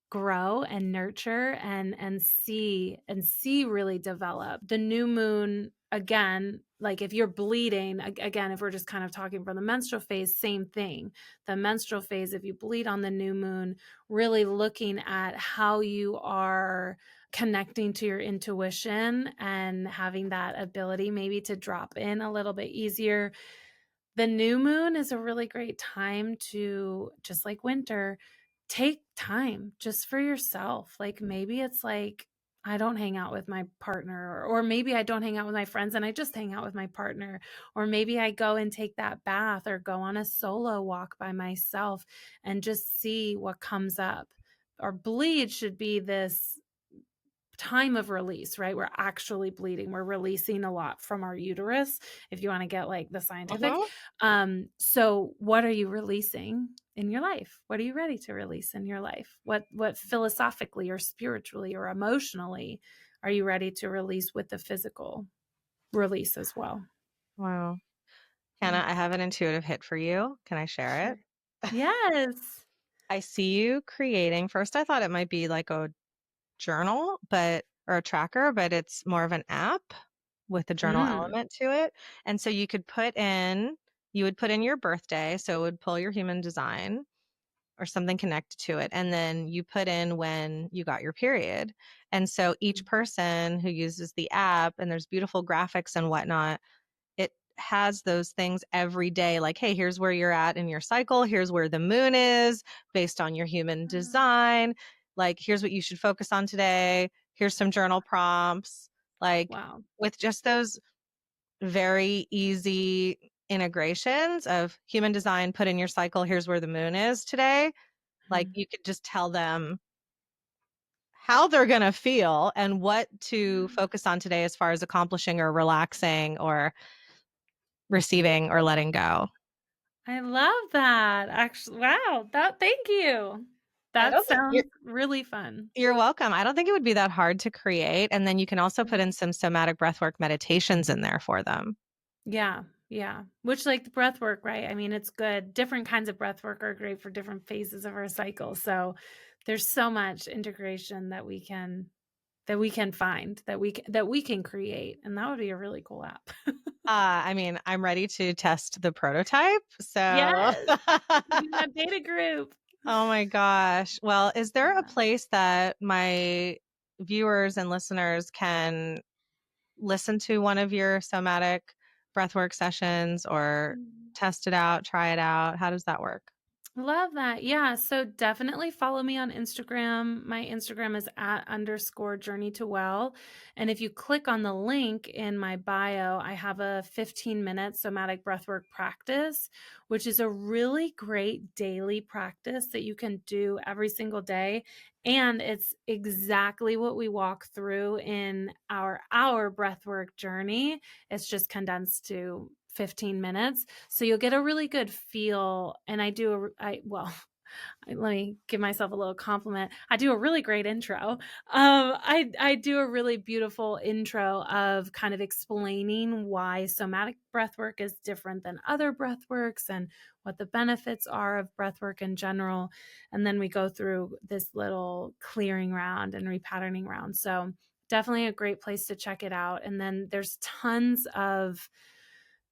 grow and nurture and see really develop? The new moon, again, like if you're bleeding, again, if we're just kind of talking from the menstrual phase, same thing. The menstrual phase, if you bleed on the new moon, really looking at how you are connecting to your intuition and having that ability maybe to drop in a little bit easier. The new moon is a really great time to, just like winter, take time just for yourself. Like maybe it's like, I don't hang out with my partner, or maybe I don't hang out with my friends and I just hang out with my partner, or maybe I go and take that bath or go on a solo walk by myself and just see what comes up. Our bleed should be this time of release, right? We're actually bleeding. We're releasing a lot from our uterus, if you want to get like the scientific. Mhm. So what are you releasing in your life? What are you ready to release in your life? What philosophically or spiritually or emotionally are you ready to release with the physical release as well? Wow. Yeah. Hannah, I have an intuitive hit for you. Can I share it? Sure. Yes. I see you creating first, I thought it might be like a journal, but or a tracker, but it's more of an app with a journal Mm. element to it. And so you would put in your birthday, so it would pull your human design or something connected to it. And then you put in when you got your period. And so each person who uses the app, and there's beautiful graphics and whatnot, it has those things every day like, hey, here's where you're at in your cycle, here's where the moon is based on your human Oh, design, like here's what you should focus on today, here's some journal prompts, like wow. with just those very easy integrations of human design, put in your cycle, here's where the moon is today, like Mhm. you could just tell them how they're going to feel and what to focus on today as far as accomplishing or relaxing or receiving or letting go. I love that. Actually, wow. That thank you. I That don't think sounds really fun. you're welcome. I don't think it would be that hard to create, and then you can also put in some somatic breathwork meditations in there for them. Yeah, yeah. Which like the breath work, right? I mean, it's good. Different kinds of breath work are great for different phases of our cycle. So there's so much integration that we can find that we can create, and that would be a really cool app. I mean, I'm ready to test the prototype, so Yes. Be my beta group. oh my gosh. Well, is there a Yeah. place that my viewers and listeners can listen to one of your somatic breathwork sessions or Mhm. test it out, try it out? How does that work? Love that. Yeah. So definitely follow me on Instagram. My Instagram is at underscore journey to well. And if you click on the link in my bio, I have a 15-minute somatic breathwork practice, which is a really great daily practice that you can do every single day. And it's exactly what we walk through in our breathwork journey. It's just condensed to 15 minutes. So you'll get a really good feel, and I do a I well, let me give myself a little compliment. I do a really great intro. I do a really beautiful intro of kind of explaining why somatic breathwork is different than other breathworks and what the benefits are of breathwork in general. And then we go through this little clearing round and repatterning round. So definitely a great place to check it out. And then there's tons of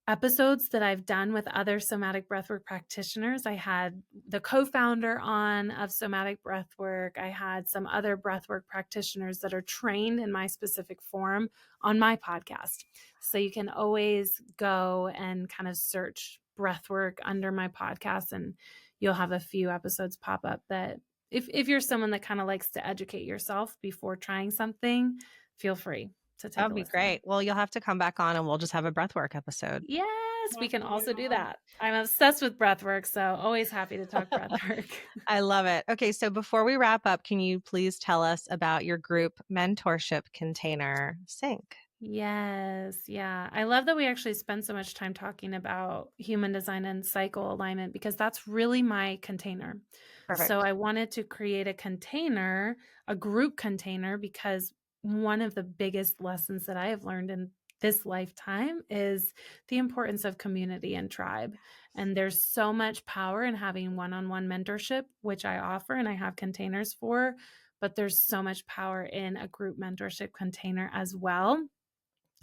episodes that I've done with other somatic breathwork practitioners. I had the co-founder on of somatic breathwork. I had some other breathwork practitioners that are trained in my specific form on my podcast. So you can always go and kind of search breathwork under my podcast, and you'll have a few episodes pop up that if you're someone that kind of likes to educate yourself before trying something, feel free to That take would a be listen. great. Well, you'll have to come back on and we'll just have a breathwork episode. Yes, we can also do that. I'm obsessed with breath work, so always happy to talk breath work. I love it. Okay, so before we wrap up, can you please tell us about your group mentorship container sync? Yes, yeah. I love that we actually spend so much time talking about human design and cycle alignment because that's really my container. So Perfect. I wanted to create a container, a group container, because one of the biggest lessons that I have learned in this lifetime is the importance of community and tribe. And there's so much power in having one-on-one mentorship, which I offer and I have containers for, but there's so much power in a group mentorship container as well.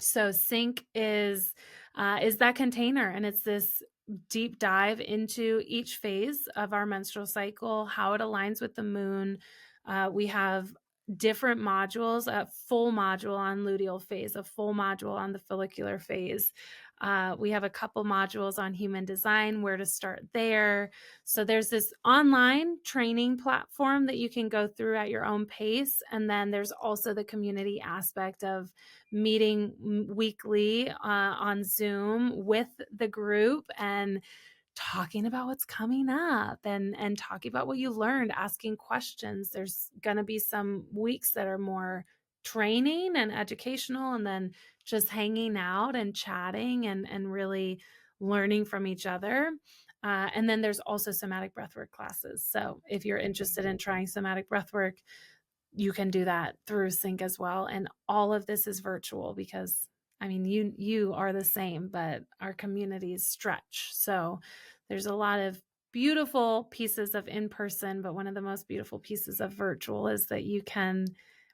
So sync is that container, and it's this deep dive into each phase of our menstrual cycle, how it aligns with the moon. We have different modules, a full module on luteal phase, a full module on the follicular phase. We have a couple modules on human design, where to start there. So there's this online training platform that you can go through at your own pace. And then there's also the community aspect of meeting weekly on Zoom with the group and talking about what's coming up and talking about what you learned, asking questions. There's going to be some weeks that are more training and educational, and then just hanging out and chatting and really learning from each other. And then there's also somatic breathwork classes. So if you're interested in trying somatic breathwork, you can do that through sync as well. And all of this is virtual because I mean you are the same, but our communities stretch. So there's a lot of beautiful pieces of in person, but one of the most beautiful pieces of virtual is that you can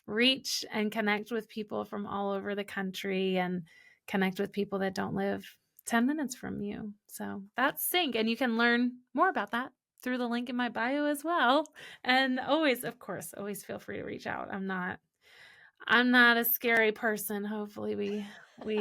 reach and connect with people from all over the country and connect with people that don't live 10 minutes from you. So that's sync. And you can learn more about that through the link in my bio as well. And always, of course, always feel free to reach out. I'm not a scary person. Hopefully we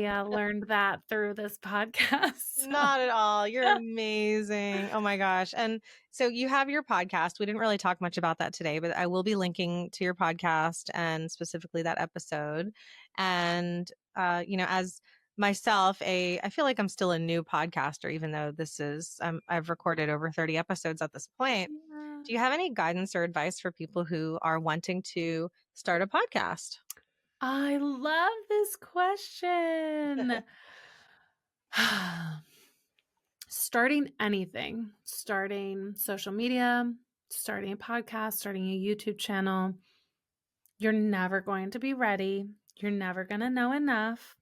learned that through this podcast. So, Not at all. You're amazing. Oh my gosh. And so you have your podcast. We didn't really talk much about that today, but I will be linking to your podcast and specifically that episode. And as myself, I feel like I'm still a new podcaster, even though I've recorded over 30 episodes at this point. yeah. Do you have any guidance or advice for people who are wanting to start a podcast? I love this question. Starting anything, starting social media, starting a podcast, starting a YouTube channel, you're never going to be ready. You're never going to know enough.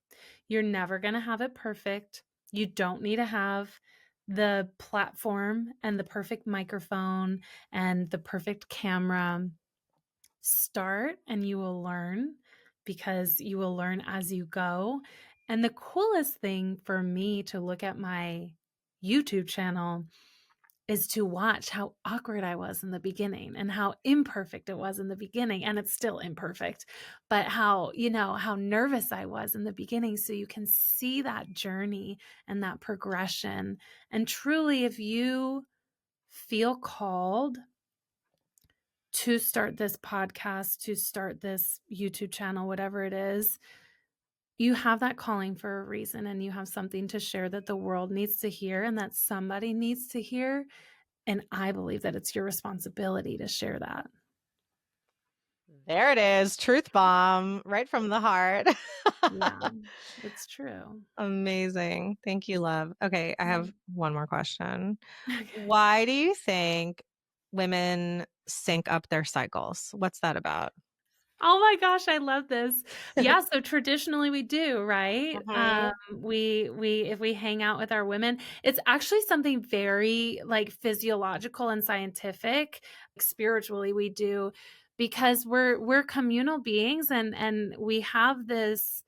You're never going to have it perfect. You don't need to have the platform and the perfect microphone and the perfect camera. Start and you will learn because you will learn as you go. And the coolest thing for me to look at my YouTube channel is to watch how awkward I was in the beginning and how imperfect it was in the beginning. And it's still imperfect, but how nervous I was in the beginning. So you can see that journey and that progression. And truly, if you feel called to start this podcast, to start this YouTube channel, whatever it is, you have that calling for a reason and you have something to share that the world needs to hear and that somebody needs to hear. And I believe that it's your responsibility to share that. There it is. Truth bomb right from the heart. Yeah, it's true. Amazing. Thank you, love. Okay, I Yeah. have one more question. Okay. Why do you think women sync up their cycles? What's that about? Oh my gosh, I love this. Yeah, so traditionally we do, right? Mhm. We if we hang out with our women, it's actually something very like physiological and scientific. Spiritually we do because we're communal beings and we have this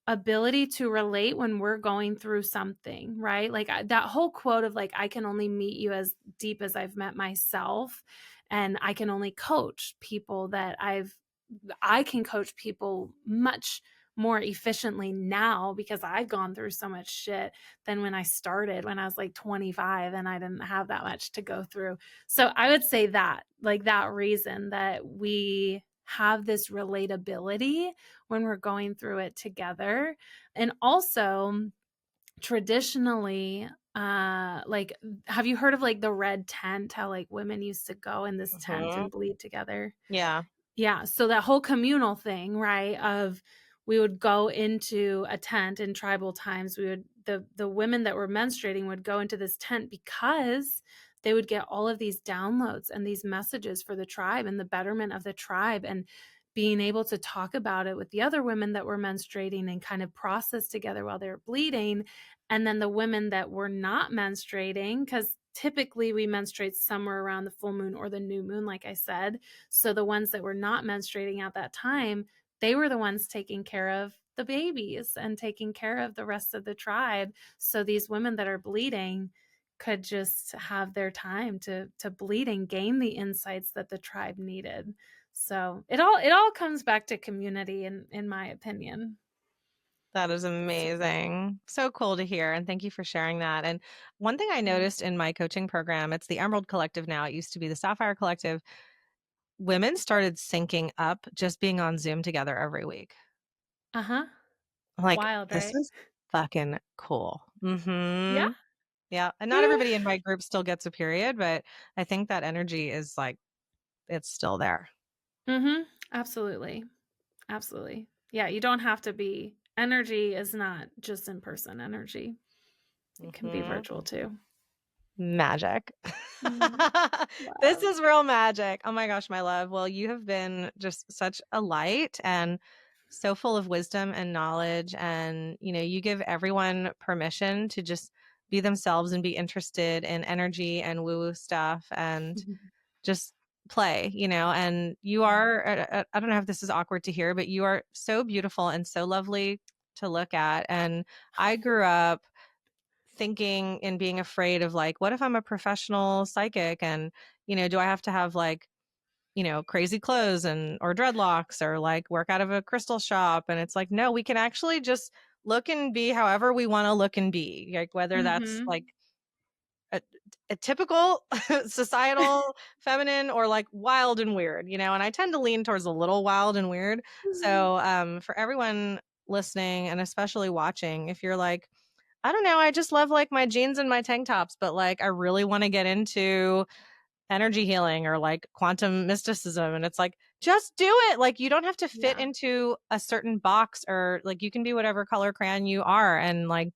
ability to relate when we're going through something, right? Like that whole quote of like I can only meet you as deep as I've met myself and I can only coach people that I can coach people much more efficiently now because I've gone through so much shit than when I started when I was like 25 and I didn't have that much to go through. So I would say that, like that reason that we have this relatability when we're going through it together. And also traditionally like have you heard of like the red tent, how like women used to go in this tent Mhm. and bleed together? Yeah. Yeah, so that whole communal thing, right, of we would go into a tent in tribal times, we would the women that were menstruating would go into this tent because they would get all of these downloads and these messages for the tribe and the betterment of the tribe and being able to talk about it with the other women that were menstruating and kind of process together while they were bleeding. And then the women that were not menstruating, because typically we menstruate somewhere around the full moon or the new moon, like I said. So the ones that were not menstruating at that time, they were the ones taking care of the babies and taking care of the rest of the tribe. So these women that are bleeding could just have their time to bleed and gain the insights that the tribe needed. So it all comes back to community in my opinion. That is So, amazing. So cool to hear. And thank you for sharing that. And one thing I yeah. noticed in my coaching program, it's the Emerald Collective now. It used to be the Sapphire Collective. Women started syncing up just being on Zoom together every week. Uh-huh. I'm like, Wild, this right? is fucking cool. Yeah. Yeah. And not Yeah. everybody in my group still gets a period, but I think that energy is like, it's still there. Mhm. Absolutely. Absolutely. Yeah, you don't have to be energy is not just in-person energy. It can be Mhm. virtual too. Magic. Mm, This love. is real magic. Oh my gosh, my love. Well, you have been just such a light and so full of wisdom and knowledge. And, you give everyone permission to just be themselves and be interested in energy and woo woo stuff and just play, and you are, I don't know if this is awkward to hear, but you are so beautiful and so lovely to look at. And I grew up thinking and being afraid of like, what if I'm a professional psychic and, do I have to have like, crazy clothes and or dreadlocks or like work out of a crystal shop? And it's like, no, we can actually just look and be however we want to look and be. Like whether that's Mhm. like a, a typical societal feminine or like wild and weird, and I tend to lean towards a little wild and weird. So for everyone listening and especially watching, if you're like, I don't know. I just love like my jeans and my tank tops, but like I really want to get into energy healing or like quantum mysticism. And it's like, just do it. Like you don't have to fit Yeah. into a certain box or like you can be whatever color crayon you are and like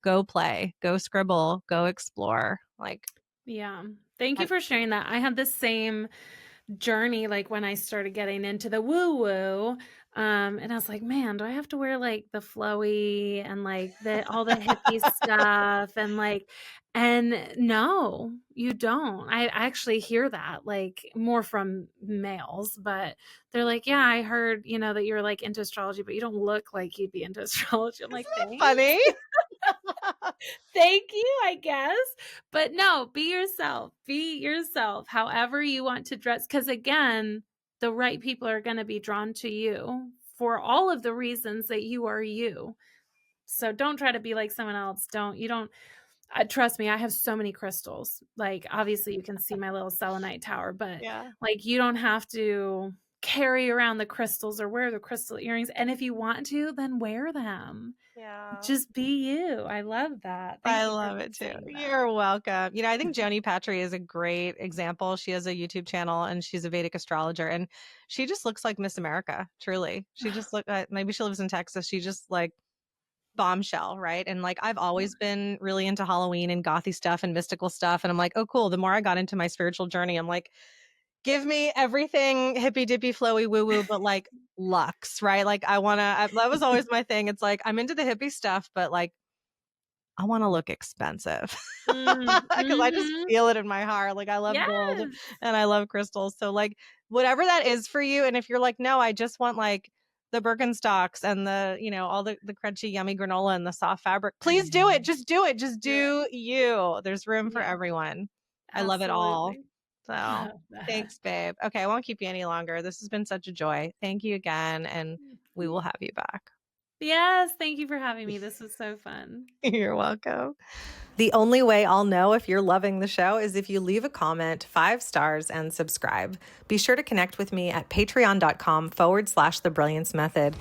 go play, go scribble, go explore. Like, Yeah. Thank you I, for sharing that. I had the same journey, like, when I started getting into the woo-woo, and I was like, "Man, do I have to wear, like, the flowy and, like, the all the hippie stuff?" And no, you don't. I actually hear that, like, more from males, but they're like, "Yeah, I heard, that you're, like, into astrology, but you don't look like you'd be into astrology." I'm isn't like, that "Thanks." funny? Thank you, I guess. But no, be yourself. Be yourself however you want to dress. Because again, the right people are gonna be drawn to you for all of the reasons that you are you. So don't try to be like someone else. Don't trust me, I have so many crystals. Like, obviously, you can see my little selenite tower, but, Yeah. like, you don't have to carry around the crystals or wear the crystal earrings, and if you want to, then wear them. Yeah. Just be you. I love that. I Thank you for love it too. saying that. You're welcome. I think Joni Patry is a great example. She has a YouTube channel and she's a Vedic astrologer and she just looks like Miss America, truly. She just look maybe she lives in Texas. She just like bombshell, right? And like I've Yeah. always been really into Halloween and gothy stuff and mystical stuff and I'm like, "Oh cool." The more I got into my spiritual journey, I'm like, "Give me everything hippy dippy flowy woo woo but like luxe, right? Like that was always my thing. It's like I'm into the hippie stuff, but like I wanna look expensive Mm, because I just mhm. feel it in my heart, like, I love gold Yes. and I love crystals, so, like, whatever that is for you, and if you're like, "No, I just want, like, the Birkenstocks and all the crunchy, yummy granola and the soft fabric," please do it, just do it, just Do it. do you. There's room for Yeah, everyone. I love it all. absolutely. So, Love that. thanks, babe. Okay, I won't keep you any longer. This has been such a joy. Thank you again, and we will have you back. Yes, thank you for having me. This was so fun. You're welcome. The only way I'll know if you're loving the show is if you leave a comment, 5 stars, and subscribe. Be sure to connect with me at patreon.com/the Brilliance Method.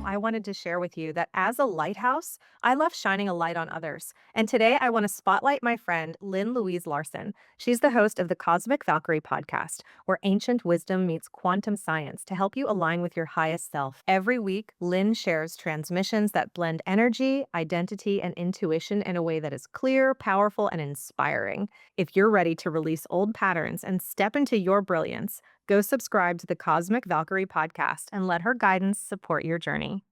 I wanted to share with you that as a lighthouse, I love shining a light on others. And today I want to spotlight my friend, Lynn Louise Larson. She's the host of the Cosmic Valkyrie podcast, where ancient wisdom meets quantum science to help you align with your highest self. Every week, Lynn shares transmissions that blend energy, identity, and intuition in a way that is clear, powerful, and inspiring. If you're ready to release old patterns and step into your brilliance, go subscribe to the Cosmic Valkyrie podcast and let her guidance support your journey.